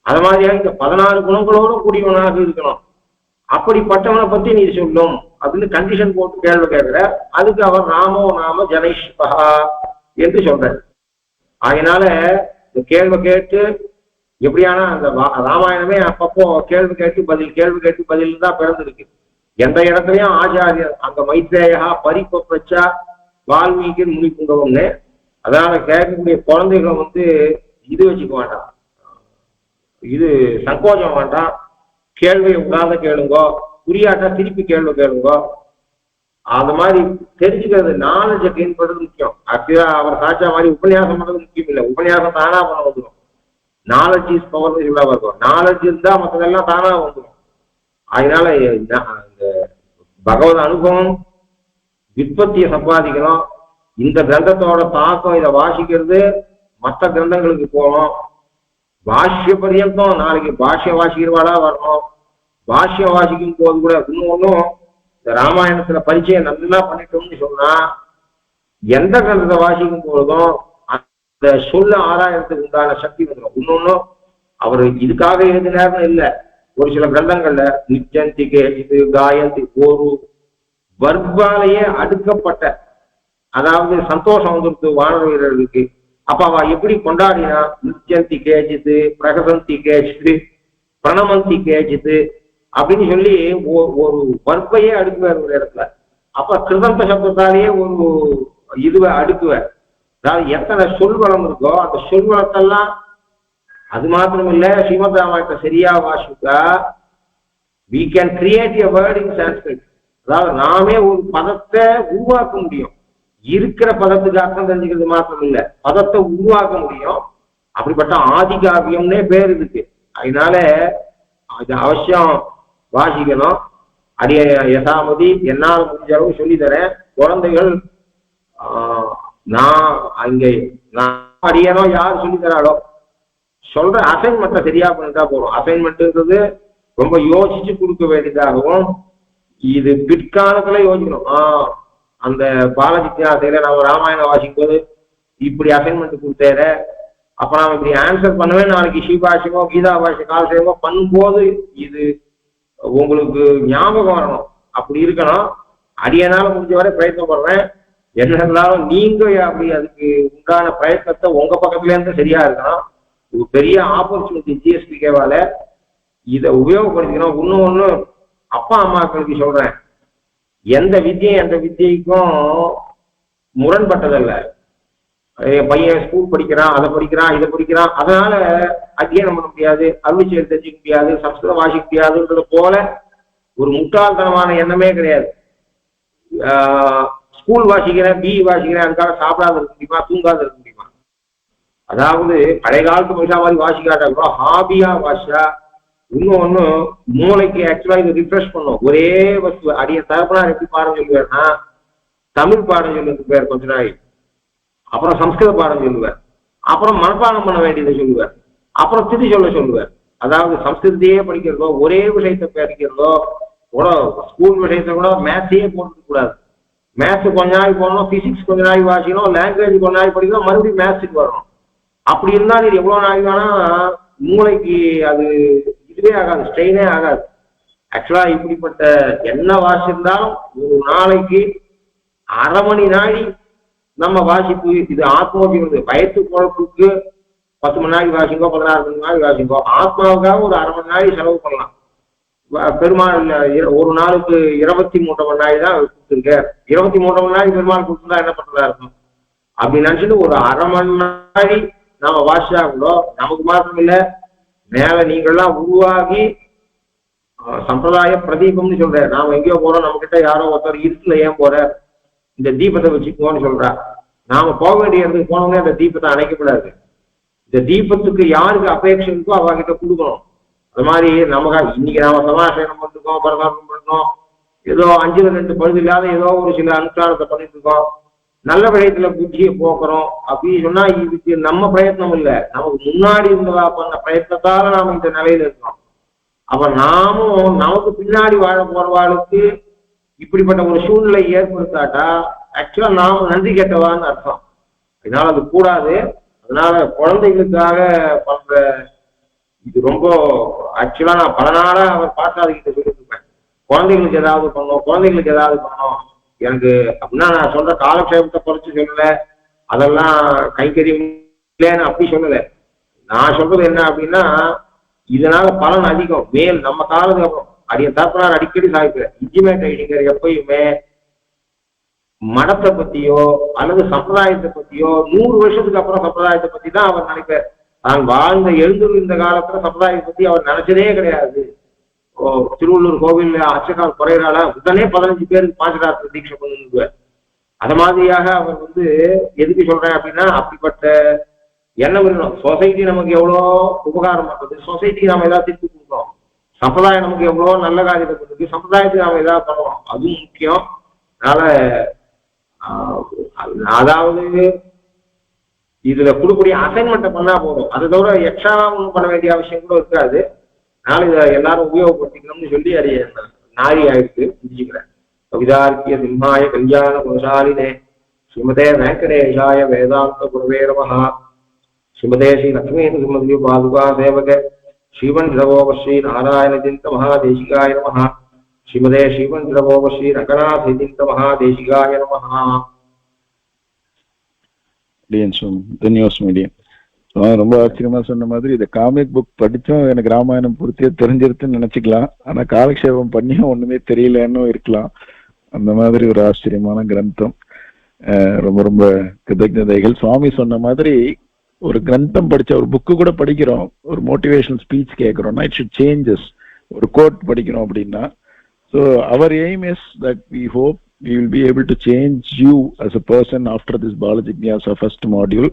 அது மாதிரியாக இந்த 16 குணங்களோட கூடியவனாக இருக்கணும். அப்படிப்பட்டவனை பத்தி நீ சொல்லும் அப்படின்னு கண்டிஷன் போட்டு கேள்வி கேட்கிற. அதுக்கு அவர் ராமோ நாம ஜனைஷ்பா என்று சொல்றார். அதனால இந்த கேள்வி கேட்டு எப்படியானா அந்த ராமாயணமே அப்பப்போ கேள்வி கேட்டு பதில் தான் பிறந்திருக்கு. எந்த இடத்துலயும் ஆச்சாரியர் அங்க மைத்ரேயா பரிபப்ரச்சா வால்மீகி முனிப்புங்கவம்னு. அதனால கேட்கக்கூடிய குழந்தைகளை வந்து இது வச்சுக்க வேண்டாம், இது சங்கோஜம் வேண்டாம். கேள்வியை விடாத கேளுங்கோ, புரியாட்டா திருப்பி கேள்வி கேளுங்கோ. அந்த மாதிரி தெரிஞ்சுக்கிறது, நாலேஜை கெயின் பண்றது முக்கியம். ஆக்சுவலா அவர் சாட்சா மாதிரி உபன்யாசம் பண்றது முக்கியம் இல்லை, உபன்யாசம் தானா பண்ண வந்துடும். நாலேஜ் இஸ் பவர் சொல்ல வரும். நாலேஜ் இருந்தா மற்றதெல்லாம் தானா வந்துடும். அதனால இந்த பகவத் அனுபவம் விற்பத்தியை சம்பாதிக்கணும். இந்த கிரந்தத்தோட தாக்கம் இதை வாசிக்கிறது மற்ற கிரந்தங்களுக்கு போகணும். பாஷ்ய பரியந்தம் நாளைக்கு பாஷ்யம் வாசிக்கிறவாளா வரணும். பாஷ்யம் வாசிக்கும் போது கூட இன்னொன்னும் இந்த ராமாயணத்துல பரிச்சயம் நல்லா பண்ணிட்டோம்னு சொன்னா எந்த கிரந்தத்தை வாசிக்கும் போதும் அந்த சொல்ல ஆராயறதுக்கு உண்டான சக்தி வந்துடும். இன்னொன்னும் அவர் இதுக்காக எழுதினார்னு இல்லை, ஒரு சில கிரந்தங்கள்ல நிச்சந்திகே இது காயந்தி ஒரு வர்பாலேயே அடுக்கப்பட்ட, அதாவது சந்தோஷம் வந்துருக்கு வானர வீரர்களுக்கு. அப்ப அவ எப்படி கொண்டாடினா நிச்சந்தி கேஜித்து, பிரகசந்தி கேஜித்து, பிரணமந்தி கேஜித்து அப்படின்னு சொல்லி ஒரு வர்ப்பையே அடுக்குவார் ஒரு இடத்துல. அப்ப கிருதந்த சப்தத்தாலேயே ஒரு இதுவை அடுக்குவார். அதாவது எத்தனை சொல்வளம் இருக்கோ அந்த சொல்வளத்தெல்லாம். அது மாத்திரம் இல்ல, ஸ்ரீமத் ராமாயணத்தை சரியா வாசித்தா we can create a word in Sanskrit. அதாவது நாமே ஒரு பதத்தை உருவாக்க முடியும். இருக்கிற பதத்துக்கு அர்த்தம் தெரிஞ்சுக்கிறது மாத்திரம் இல்ல, பதத்தை உருவாக்க முடியும். அப்படிப்பட்ட ஆதிகாவியம்னே பேர் இருக்கு. அதனால அது அவசியம் வாசிக்கணும். அடிய யசாமதி என்னால் முடிஞ்ச அளவு சொல்லி தரேன். குழந்தைகள் நான் அங்கே நான் அடியனோ யார் சொல்லி தராளோ சொல்ற அசைன்மெண்ட்டை சரியா பண்ணிட்டா போதும். அசைன்மெண்ட்ன்றது ரொம்ப யோசிச்சு கொடுக்க வேண்டியதாகவும், இது பிற்காலத்துல யோசிக்கணும். அந்த பாலஜித்யாசையில நம்ம ராமாயணம் வாசிக்கும் போது இப்படி அசைன்மெண்ட் கொடுத்தேற, அப்ப நாம இப்படி ஆன்சர் பண்ணுவேன், நாளைக்கு ஸ்ரீபாஷமோ கீதா பாஷை காலசேவமோ பண்ணும்போது இது உங்களுக்கு ஞாபகம் வரணும். அப்படி இருக்கணும். அடியனால முடிஞ்ச வரை பிரயத்தனம் பண்றேன். என்ன இருந்தாலும் நீங்க அப்படி அதுக்கு உண்டான பிரயத்தனத்தை உங்க பக்கத்துல இருந்து சரியா இருக்கணும். ஒரு பெரிய ஆப்பர்ச்சுனிட்டி ஜிஎஸ்பிகேவால இதை உபயோகப்படுத்திக்கணும். இன்னொன்னு அப்பா அம்மாக்களுக்கு சொல்றேன், எந்த வித்தியைக்கும் முரண்பட்டதல்ல. என் பையன் ஸ்கூல் படிக்கிறான், அதை படிக்கிறான், இதை படிக்கிறான், அதனால அத்தியனம் பண்ண முடியாது, அருளிச்செயல் தெரிஞ்சுக்க முடியாது, சம்ஸ்கிருதம் வாசிக்க முடியாதுன்றது போல ஒரு முட்டாள்தனமான எண்ணமே கிடையாது. ஸ்கூல் வாசிக்கிறேன், பிஇ வாசிக்கிறேன், அதுக்காக சாப்பிடாத இருக்க முடியுமா, தூங்காத இருக்க முடியுமா? அதாவது பழைய காலத்து மனுஷா மாதிரி வாசிக்காட்டா கூட ஹாபியா வாசிச்சா இன்னொன்னு மூளைக்கு ஆக்சுவலா இது ரிஃப்ரெஷ் பண்ணும். ஒரே வஸ்து அடிய தரப்பனார் எப்படி பாடம் சொல்லுவார்னா, தமிழ் பாடம் சொல்லுறதுக்கு பேர் கொஞ்ச நாள், அப்புறம் சம்ஸ்கிருத பாடம் சொல்லுவார், அப்புறம் மனப்பாடம் பண்ண வேண்டியதை சொல்லுவார், அப்புறம் திதி சொல்லுவார். அதாவது சம்ஸ்கிருதத்தையே படிக்கிறதோ, ஒரே விஷயத்தை படிக்கிறதோ கூட, ஸ்கூல் விஷயத்தை கூட மேத்ஸையே போட்டுக்க கூடாது. மேத்ஸ் கொஞ்ச நாள் போடணும், பிசிக்ஸ் கொஞ்ச நாள் வாசிக்கணும், லாங்குவேஜ் கொஞ்ச நாள் படிக்கணும், மறுபடியும் மேத்ஸுக்கு வரணும். அப்படி இருந்தால் இது எவ்வளவு நாள் வேணா மூளைக்கு அது இதுவே ஆகாது, ஸ்ட்ரெயினே ஆகாது. ஆக்சுவலா இப்படிப்பட்ட என்ன வாசிச்சிருந்தாலும் ஒரு நாளைக்கு அரை மணி நாளி நம்ம வாசிப்பு, இது ஆத்மோபியம். வயத்து குழப்புக்கு 10 மணி நாளைக்கு வாசிங்கோ, 16 மணி நாளைக்கு வாசிங்கோ, ஆத்மாவுக்காக ஒரு அரை மணி நாளைக்கு செலவு பண்ணலாம். பெருமாள் ஒரு நாளுக்கு 23 மணி நாள் தான் கொடுத்துருக்க, 23 மணி நாளைக்கு பெருமாள் கொடுத்துருந்தா என்ன பண்றதா இருக்கும்? அப்படி நினைச்சிட்டு ஒரு அரை மணி நாளி நாம வாசிச்சா கூட நமக்கு மாத்திரம் இல்ல, மேல நீங்கள்லாம் உருவாகி சம்பிரதாய பிரதீபம்னு சொல்ற. நாம எங்கேயோ போறோம், நம்ம கிட்ட யாரோ ஒருத்தர் இருட்டுல ஏன் போற, இந்த தீபத்தை வச்சுக்கோன்னு சொல்றா. நாம போக வேண்டிய இடத்துக்கு போனோம்னே அந்த தீபத்தை அணைக்கப்படாது. இந்த தீபத்துக்கு யாருக்கு அபேட்சை இருக்கோ அவகிட்ட கொடுக்கணும். அது மாதிரி நமக்கு இன்னைக்கு நாம சமாசனம் பண்ணிருக்கோம், பரதாபம் பண்ணோம், ஏதோ 5-2 பழுது இல்லாத ஏதோ ஒரு சில அனுஷ்டானத்தை பண்ணிட்டு இருக்கோம், நல்ல பிரயத்துல புத்தியை போக்குறோம் அப்படின்னு சொன்னா இதுக்கு நம்ம பிரயத்னம் இல்லை, நமக்கு முன்னாடி இருந்ததா பண்ண பிரயத்னத்தால நாம இந்த நிலையில இருக்கோம். அப்ப நாமும் நமக்கு பின்னாடி வாழ போறவாளுக்கு இப்படிப்பட்ட ஒரு சூழ்நிலை ஏற்படுத்தாட்டா ஆக்சுவலா நாம நன்றி கேட்டவான்னு அர்த்தம். அதனால அது கூடாது. அதனால குழந்தைகளுக்காக பண்ற இது ரொம்ப ஆக்சுவலா நான் பல நாளா அவர் பாட்டாளிகிட்ட சொல்லிட்டு இருப்பேன், குழந்தைகளுக்கு ஏதாவது பண்ணோம் எனக்கு அப்படின்னா. நான் சொல்ற காலக்ஷேபத்தை குறைச்சு சொல்லல, அதெல்லாம் கைக்கறியும் இல்லைன்னு அப்படி சொல்லல. நான் சொல்றது என்ன அப்படின்னா, இதனால பலன் அதிகம் மேல் நம்ம காலத்துக்கு அப்புறம். அடிய தரப்பினார் அடிக்கடி சாய்க்கிறேன், இன்டிமேட் ஐடிங்கிற எப்பயுமே மடத்தை பத்தியோ அல்லது சம்பிரதாயத்தை பத்தியோ 100 வருஷத்துக்கு அப்புறம் சம்பிரதாயத்தை பத்தி தான் அவர் நினைப்பார். தான் வாழ்ந்த எழுந்திருந்த காலத்துல சம்பிரதாயத்தை பத்தி அவர் நினைச்சதே கிடையாது. திருவள்ளூர் கோவில் அர்ச்சகால் குறையிறால உடனே 15 பேருக்கு பாஞ்சராத்திர தீட்சை பண்ணுவார். அத மாதிரியாக அவர் எதுக்கு சொல்றேன் அப்படின்னா, அப்படிப்பட்ட எண்ணம் இருக்கணும். சொசைட்டி நமக்கு எவ்வளோ உபகாரம் பண்றது, சொசைட்டிக்கு நாம ஏதாவது திருப்பி கொடுக்கணும். சம்பிரதாயம் நமக்கு எவ்வளோ நல்ல காரியத்தை பண்ணுறது, சம்பிரதாயத்துக்கு நாம ஏதாவது பண்ணணும், அதுவும் முக்கியம். அதனால அதாவது இதுல கொடுக்கக்கூடிய அசைன்மெண்ட்டை பண்ணா போதும், அதை தவிர எக்ஸ்ட்ராவா ஒன்றும் பண்ண வேண்டிய அவசியம் கூட இருக்காது. அதனால இதை எல்லாரும் உபயோகப்படுத்திக்கணும்னு சொல்லி அதை நாரி ஆயிடுச்சு புரிஞ்சுக்கிறேன். கவிதார்க்கிய சிம்மாய கல்யாண குணசாலினே ஸ்ரீமதே வெங்கடேஷாய வேதாந்த குருவே நமஹ. ஸ்ரீமதே ஸ்ரீ லக்ஷ்மீ நரசிம்ம பாதுகா சேவக ஸ்ரீமன் திரவோபஸ்ரீ நாராயண சிந்த மகாதேசிகாய நமஹ. ஸ்ரீமதே ஸ்ரீமன் திரவோபஸ்ரீ ரங்கநாத சிந்த மகாதேசிகாய நமஹ. ரொம்ப ஆச்சரியமா சொன்ன மாதிரி இந்த காமிக் புக் படிச்சும் எனக்கு ராமாயணம் பூர்த்தியா தெரிஞ்சிருச்சுன்னு நினைச்சுக்கலாம். ஆனா காலக்ஷேபம் பண்ணியும் ஒண்ணுமே தெரியலன்னு இருக்கலாம். அந்த மாதிரி ஒரு ஆச்சரியமான கிரந்தம். ரொம்ப ரொம்ப கிருதஜதைகள். சுவாமி சொன்ன மாதிரி ஒரு கிரந்தம் படிச்ச ஒரு புக்கு கூட படிக்கிறோம், ஒரு மோட்டிவேஷனல் ஸ்பீச் கேட்கிறோம்னா இட் ஷுட் சேஞ்சஸ். ஒரு கோட் படிக்கிறோம் அப்படின்னா, so our aim is that we hope we will be able to change you as a person after this Balajignyasa first module,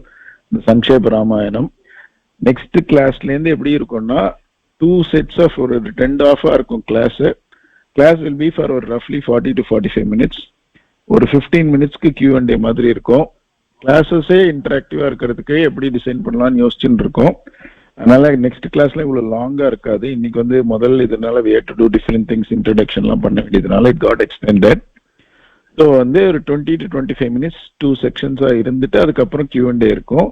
the Sankshepa Ramayanam. Next classல இருந்து எப்படி இருக்கும்னா 2 sets of ஒரு 10 இருக்கும் class will be for roughly 40 to 45 minutes. ஒரு 15 minutesக்கு Q&A மாதிரி இருக்கும். கிளாஸஸே இன்டராக்டிவா இருக்கிறதுக்கு எப்படி டிசைன் பண்ணலாம்னு யோசிச்சுட்டு இருக்கோம். அதனால நெக்ஸ்ட் கிளாஸ்ல இவ்வளவு லாங்கா இருக்காது. இன்னைக்கு முதல் இதனால we had to do different things, introductionலாம் பண்ண வேண்டியதுனால it got extended. ஸோ ஒரு 20 to 25 minutes 2 sections இருந்துட்டு அதுக்கப்புறம் Q&A இருக்கும்.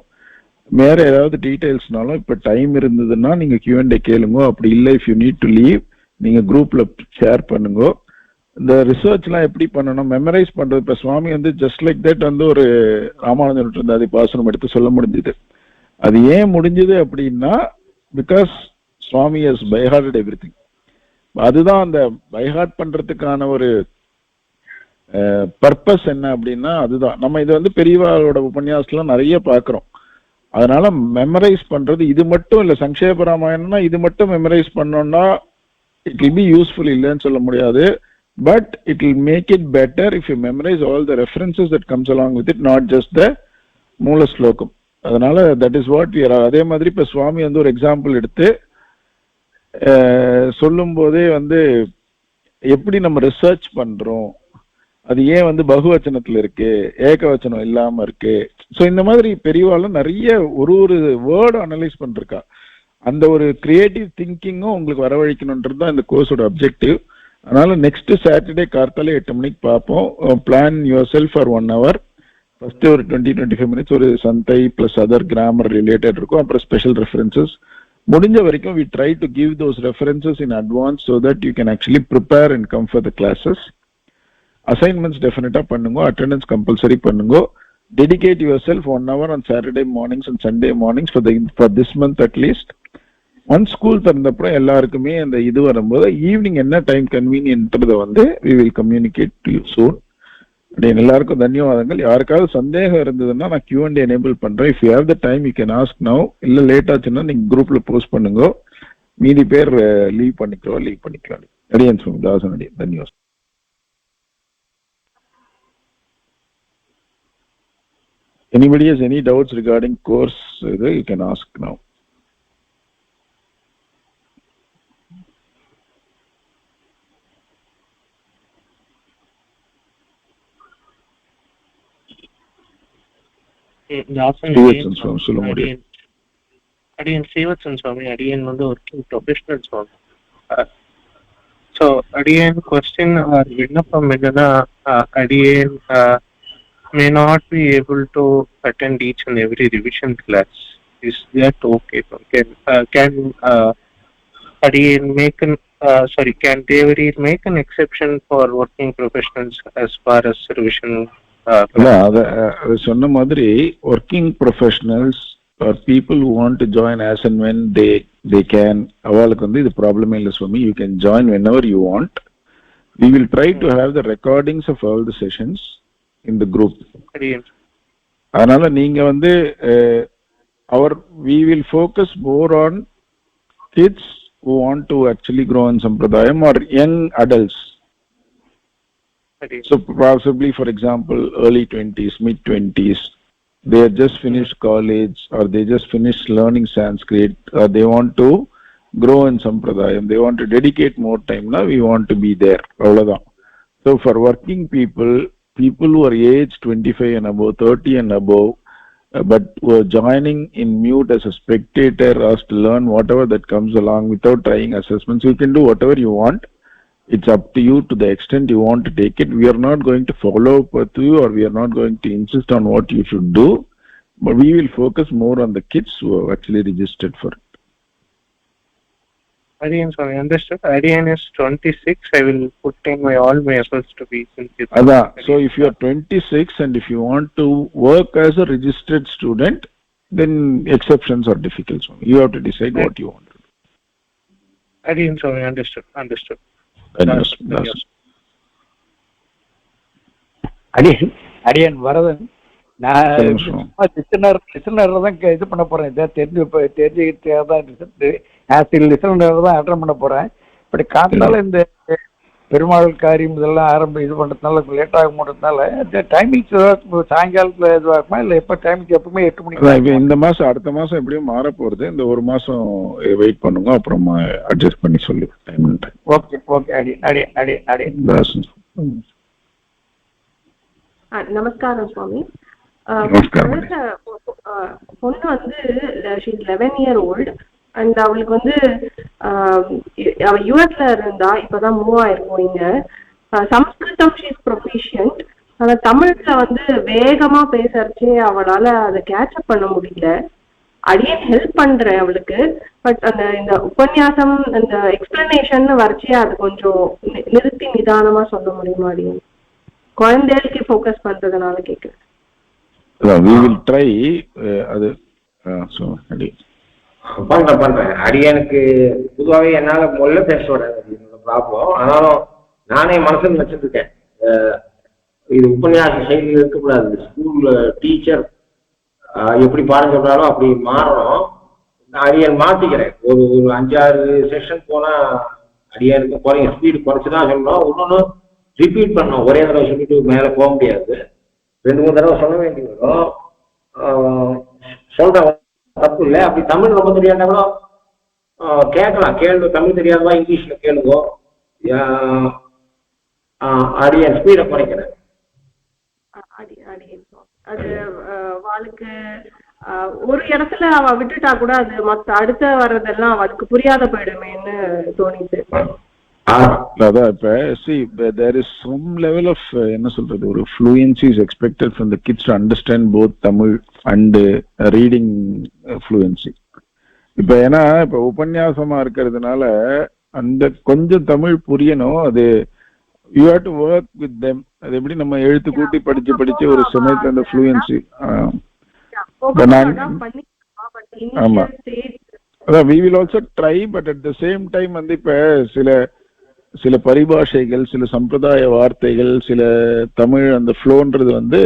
வேற ஏதாவது டீடைல்ஸ்னாலும் இப்போ டைம் இருந்ததுன்னா நீங்க Q&A கேளுங்க. அப்படி இல்லை, if you need to leave நீங்க குரூப்ல ஷேர் பண்ணுங்க. இந்த ரிசர்ச்லாம் எப்படி பண்ணணும், மெமரைஸ் பண்றது. இப்போ சுவாமி ஜஸ்ட் லைக் தட் ஒரு ராமானுஜன் இருந்தாதி பாசனம் எடுத்து சொல்ல முடிஞ்சது. அது ஏன் முடிஞ்சது அப்படின்னா, பிகாஸ் சுவாமி ஹஸ் பைஹார்டட் எவ்ரிதிங். அதுதான் அந்த பைஹார்ட் பண்றதுக்கான ஒரு பர்பஸ் என்ன அப்படின்னா அதுதான். நம்ம இது வந்து பெரியவாளோட உபன்யாசத்துல நிறைய பார்க்கிறோம். அதனால மெமரைஸ் பண்றது இது மட்டும் இல்ல. சங்கேப ராமாயணம்னா இது மட்டும் மெமரைஸ் பண்ணோம்னா இட் வில் பி யூஸ்ஃபுல் இல்லைன்னு சொல்ல முடியாது. But it will make it better if you memorise all the references that comes along with it, not just the மூல ஸ்லோகம். அதனால that is what we are. அதே மாதிரி இப்ப சுவாமி வந்து ஒரு எக்ஸாம்பிள் எடுத்து சொல்லும் போதே வந்து எப்படி நம்ம ரிசர்ச் பண்றோம், அது ஏன் வந்து பகுவச்சனத்துல இருக்கு, ஏகவச்சனம் இல்லாம இருக்கு. ஸோ இந்த மாதிரி பெரியவாளும் நிறைய ஒரு வேர்டு அனலைஸ் பண்ணிருக்கா. அந்த ஒரு கிரியேட்டிவ் திங்கிங்கும் உங்களுக்கு வரவழைக்கணுன்றது தான் இந்த கோர்ஸோட அப்ஜெக்டிவ். அதனால நெக்ஸ்ட் சாட்டர்டே கார்த்தால 8 மணிக்கு பார்ப்போம். Plan your self for 1 hour. First ஒரு 20-25 minutes ஒரு சந்தை பிளஸ் அதர் கிராமர் ரிலேட்டட் இருக்கும். அப்புறம் ஸ்பெஷல் ரெஃபரன்சஸ் முடிஞ்ச வரைக்கும் we try to give those references in advance so that you can actually prepare and come for the classes. Assignments definitely பண்ணுங்க, attendance compulsory பண்ணுங்க. Dedicate yourself 1 hour on Saturday mornings and Sunday mornings for this month at least. Once school தந்தப்புறம் எல்லாருக்குமே அந்த இது வரும்போது evening என்ன time கன்வீனியன்ட்ன்றத வந்து we will communicate to you soon. எல்லாருக்கும் தன்யவாதங்கள். யாருக்காவது சந்தேகம் இருந்ததுன்னா நான் Q&A எனேபிள் பண்றேன். If you have the time you can ask now. இல்ல லேட் ஆச்சுன்னா நீங்க குரூப்ல போஸ்ட் பண்ணுங்க. மீதி பேர் லீவ் பண்ணிக்கலாம். அடியன் சுவாமி தாசன் அடியன். தன்யவாதம். Anybody has any doubts regarding course, you can ask now. அடியன் ஸ்ரீவத்சன் சுவாமி. அடியன் வந்து ஒர்க்கிங் ப்ரொஃபஷனல் சுவாமி. ஸோ அடியன் கொஸ்டின் ஆர் விண்ணப்பம் என்னன்னா, அடியன் may not be able to attend each and every revision class. Is that okay? Can Adiyan make an can Devarir make an exception for working professionals as far as revision? அது சொன்ன மாதிரி working professionals or people who want to join as and when they can, அவளுக்கு வந்து இது ப்ராப்ளமே இல்லை சுவாமி. You can join whenever you want. We will try to have the recordings of all the sessions in the group. அதனால நீங்க வந்து we will focus more on kids who want to actually grow in sampradayam or young adults. So possibly, for example, early 20s, mid 20s, they have just finished college or they just finished learning Sanskrit, or they want to grow in sampradayam, they want to dedicate more time. Now we want to be there. Avladhan. So for working people who are age 25 and above, 30 and above, but who are joining in mute as a spectator, as to learn whatever that comes along without trying assessments, you can do whatever you want. It's up to you to the extent you want to take it. We are not going to follow up with you, or we are not going to insist on what you should do, but we will focus more on the kids who have actually registered for it. Adiyan, so I understood. Adiyan is 26. I will put in all my efforts to be sincere. So if you are 26 and if you want to work as a registered student, then exceptions are difficult. So you have to decide what you want to do. Adiyan, so I understood. அடியன் வரதன். நான் listener தான் இது பண்ண போறேன். இதை தெரிஞ்சுக்கிட்டே தான் listener தான் அட்டன் பண்ண போறேன். இப்படி காத்தால இந்த பெருமாள் காரியம் இதெல்லாம் இது பண்றதுனால லேட் ஆக போறதுனால டைமிங்ஸ் சாயங்காலத்துல இதுவாகுமா இல்ல எப்ப டைமிங்? எப்பவுமே 8 மணிக்கு. இந்த மாசம் அடுத்த மாசம் எப்படியும் மாற போறது. இந்த ஒரு மாசம் வெயிட் பண்ணுங்க, அப்புறமா அட்ஜஸ்ட் பண்ணி சொல்லு. ஓகே அடி. நமஸ்காரம் சுவாமி. பொண்ணு வந்து 11 year old அண்ட் அவளுக்கு வந்து அவ யூஎஸ்ல இருந்தா, இப்பதான் மூவ் ஆயிருக்கும் இங்க. சம்ஸ்கிருதம் ஷீஸ் ப்ரொஃபிஷியன்ட். ஆனா தமிழ்ல வந்து வேகமா பேசறச்சே அவளால அதை கேட்சப் பண்ண முடியல. அடியேன் ஹெல்ப் பண்றேன் அவளுக்கு. பட் இந்த உபன்யாசம் அந்த எக்ஸ்பிளனேஷன் வரைச்சே அது கொஞ்சம் நிறுத்தி நிதானமா சொல்ல முடியுமா அடியேன்? குழந்தைகளுக்கு ஃபோக்கஸ் பண்றதுனால கேட்குறேன். we will try அது பண்றேன். அடியனுக்கு பொதுவாகவே என்னால முதல்ல பேச விடாது ப்ராப்ளம். ஆனாலும் நானே மனசுல வச்சிருக்கேன் இது உபன்யாச சைடில் இருக்கக்கூடாது. ஸ்கூல்ல டீச்சர் எப்படி பாடம் சொல்றாலும் அப்படி மாறணும். அடியன் மாத்திக்கிறேன். ஒரு 5-6 செஷன் போனா அடியாருக்கு குறையும், ஸ்பீடு குறைச்சுதான் சொல்லணும். இன்னொன்னு ரிப்பீட் பண்ணணும். ஒரே தடவை சொல்லிட்டு மேலே போக முடியாது, 2-3 தடவை சொல்ல வேண்டி வரும். சொல்ற தப்பு இல்லை. அப்படி தமிழ் ரொம்ப தெரியாதா கூட கேட்கலாம். கேள்வி தமிழ் தெரியாதவா இங்கிலீஷ்ல கேளுங்க. அடியன் ஸ்பீடை குறைக்கிறேன். அது அவளுக்கு ஒரு இடத்துல அவ விட்டுட்டா கூட அது மத்த அடுத்த வர்றதெல்லாம் அவளுக்கு புரியாத போயிடுமேன்னு தோணிட்டு. அதான் இப்ப see there is some level of என்ன சொல்றது, ஒரு fluency is expected from the kids to understand both Tamil and reading fluency. இப்ப ஏன்னா இப்ப உபன்யாசமா இருக்கிறதுனால அந்த கொஞ்சம் தமிழ் புரியணும். அது you have to work with them. அது எப்படி நம்ம எழுத்து கூட்டி படிச்சு ஒரு சமயத்துல அந்த fluency ஆமா அதான் we will also try, but at the same time வந்து இப்ப சில பரிபாஷைகள், சில சம்பிரதாய வார்த்தைகள், சில தமிழ் அந்த ஃப்ளோன்றது வந்து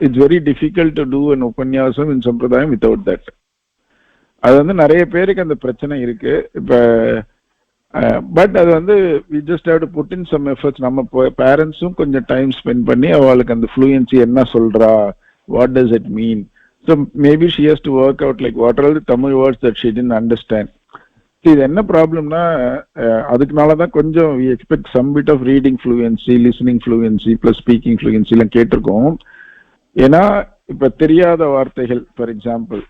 it's very difficult to do an உபன்யாசம் இன் சம்பிரதாயம் வித்தவுட் தட். அது வந்து நிறைய பேருக்கு அந்த பிரச்சனை இருக்கு இப்ப. பட் அது வந்து we just have to put in some efforts. நம்ம பேரண்ட்ஸும் கொஞ்சம் டைம் ஸ்பெண்ட் பண்ணி அவளுக்கு அந்த ஃப்ளூயன்சி என்ன சொல்றா, what does it mean. So maybe she has to work out like what are all the Tamil words that she didn't understand. இது என்ன ப்ராப்ளம்னா அதுக்குனாலதான் கொஞ்சம் we expect some bit of reading fluency, listening fluency plus speaking fluency எல்லாம் கேட்டிருக்கோம். ஏன்னா இப்ப தெரியாத வார்த்தைகள், ஃபார் எக்ஸாம்பிள்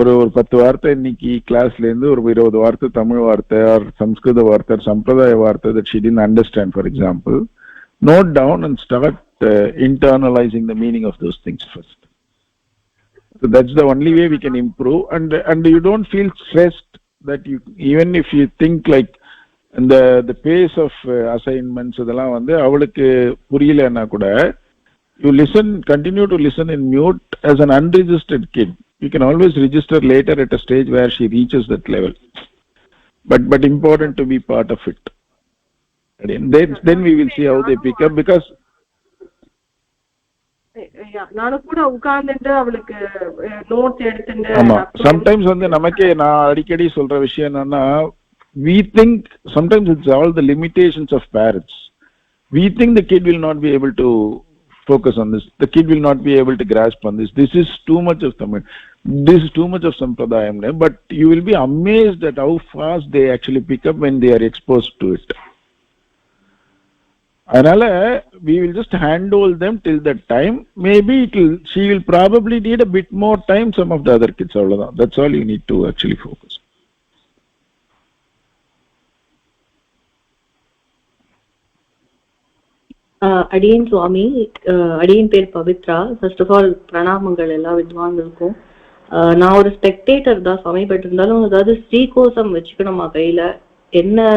ஒரு 10 வார்த்தை இன்னைக்கு கிளாஸ்ல இருந்து ஒரு 20 வார்த்தை தமிழ் வார்த்தை ஆர் சம்ஸ்கிருத வார்த்தை சம்பிரதாய வார்த்தை that she didn't understand, for example, note down and start internalizing the meaning of those things first. So that's the only way we can improve, and you don't feel stressed that you, even if you think like the pace of assignments அதெல்லாம் வந்து அவளுக்கு புரியலன்னா கூட you continue to listen in mute as an unregistered kid. You can always register later at a stage where she reaches that level, but important to be part of it. And then we will see how they pick up, because நானும் கூட உட்கார்ந்துட்டு அவளுக்கு notes எடுத்துட்டு. ஆமா sometimes வந்து நமக்கே நான் அடிக்கடி சொல்ற விஷயம் என்னன்னா, we think sometimes it's all the limitations of parents. We think the kid will not be able to focus on this, the kid will not be able to grasp on this, this is too much of Tamil, this is too much of Sampradayam. But you will be amazed at how fast they actually pick up when they are exposed to it. அதனால we will just handhold them till that time. Maybe she will probably need a bit more time, some of the other kids. அவ்வளவுதான். That's all you need to actually focus. அடியன் சுவாமி, அடியன் பேர் Pavithra. First of all பிரணாமங்கள் எல்லா வித்வான்களுக்கும். நான் ஒரு spectator தான் சுவாமி, but இருந்தாலும் அதாவது ஸ்ரீகோசம் வச்சுக்கணுமா கையில, என்ன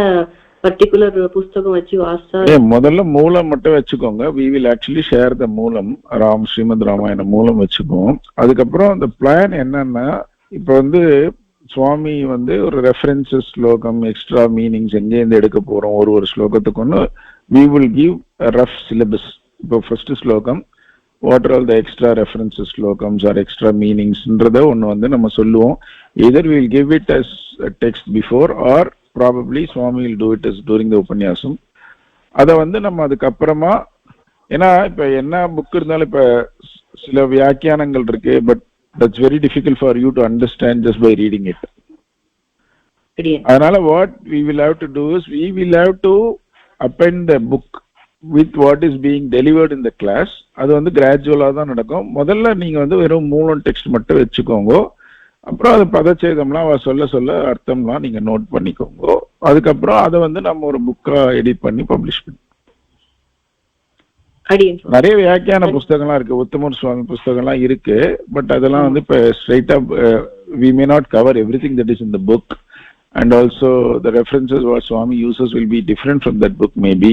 பர்டிகுலர் புஸ்தகம் வச்சு வாசிச்சா? முதல்ல மூலம் மட்டும் வச்சுக்கோங்க. we will actually share the மூலம், ஸ்ரீமத் ராமாயண மூலம் வச்சுக்கோம். அதுக்கப்புறம் அந்த பிளான் என்னன்னா, இப்ப வந்து சுவாமி வந்து ஒரு ரெஃபரன்சஸ் ஸ்லோகம், எக்ஸ்ட்ரா மீனிங்ஸ் எங்கேருந்து எடுக்க போறோம் ஒரு ஸ்லோகத்துக்கு ஒன்று we will give a rough syllabus. இப்போ ஃபர்ஸ்ட் ஸ்லோகம் what are all the extra references slokams or extra meanings ன்றத ஒன்று வந்து நம்ம சொல்லுவோம். either we will give it as a text before or probably Swami will do it as during the upanyasam. அதை வந்து நம்ம அதுக்கப்புறமா, ஏன்னா இப்ப என்ன புக் இருந்தாலும் இப்ப சில வியாக்கியானங்கள் இருக்கு, but that's very difficult for you to understand just by reading it. அதனால what we will have to do is we will have to append the book with what is being delivered in the class. அது வந்து கிராஜுவலா தான் நடக்கும். முதல்ல நீங்க வந்து வெறும் மூலம் டெக்ஸ்ட் மட்டும் வச்சுக்கோங்க. அப்புறம் அது பதச்சேதம்லாம் சொல்ல அர்த்தம்லாம் நீங்க நோட் பண்ணிக்கோங்க. அதுக்கப்புறம் அதை வந்து நம்ம ஒரு புக்கா எடிட் பண்ணி பப்ளிஷ் பண்ணி. நிறைய வியாக்கியான புஸ்தகம்லாம் இருக்கு, உத்தமர் சுவாமி புஸ்தகம்லாம் இருக்கு. பட் அதெல்லாம் வந்து இப்ப ஸ்ட்ரைட்டா we may not cover everything that is in the book, and also the references what Swami uses will be different from that book maybe.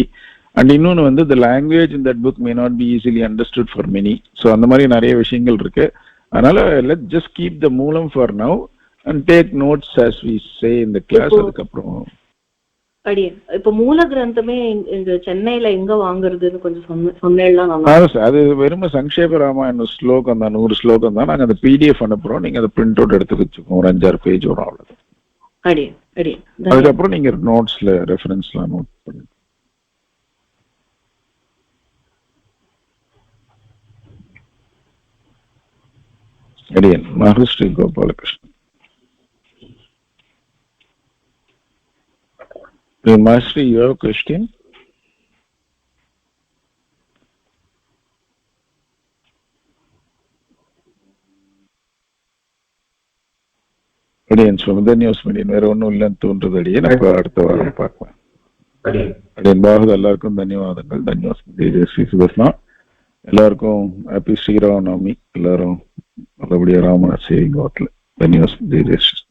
And இன்னொன்று வந்து the language in that book may not be easily understood for many. So அந்த மாதிரி நிறைய விஷயங்கள் இருக்கு. அதனால let's just keep the மூலம் for now and take notes as we say in the class. அதுக்கப்புறம் அடியேன் இப்ப மூல கிரந்தமே இங்க சென்னையில எங்க வாங்குறதுன்னு கொஞ்சம் சொன்னேன்னா நல்லா. அது வெறும் சங்கேப ராமாயணம் ஸ்லோகம் தான், 100 ஸ்லோகம் தான். நாங்க அந்த PDF அனுப்புறோம், நீங்க அதை பிரிண்ட் அவுட் எடுத்து வச்சுக்கோங்க, ஒரு 5-6 பேஜ் வரும், அவ்வளவு. அடியேன் அடியேன். அதுக்கப்புறம் நீங்க நோட்ஸ்ல ரெஃபரன்ஸ்லாம் நோட் பண்ணுங்க. அடியன் Mahasri Gopalakrishnan. Master, you have a question? அடியன் சுமத நியூஸ் மீடியம் வேற ஒன்றும் இல்லைன்னு தோன்றது. அடியன் அப்ப அடுத்த வாரம் பார்க்கலாம். அடியன் பாகுது. எல்லாருக்கும் தன்யவாதங்கள். தன்யவாதம். எல்லாருக்கும் ஹாப்பி ஸ்ரீராமநவமி. எல்லாரும் நல்லபடியா ராமநாத் சேவிங். தன்யவாதம்.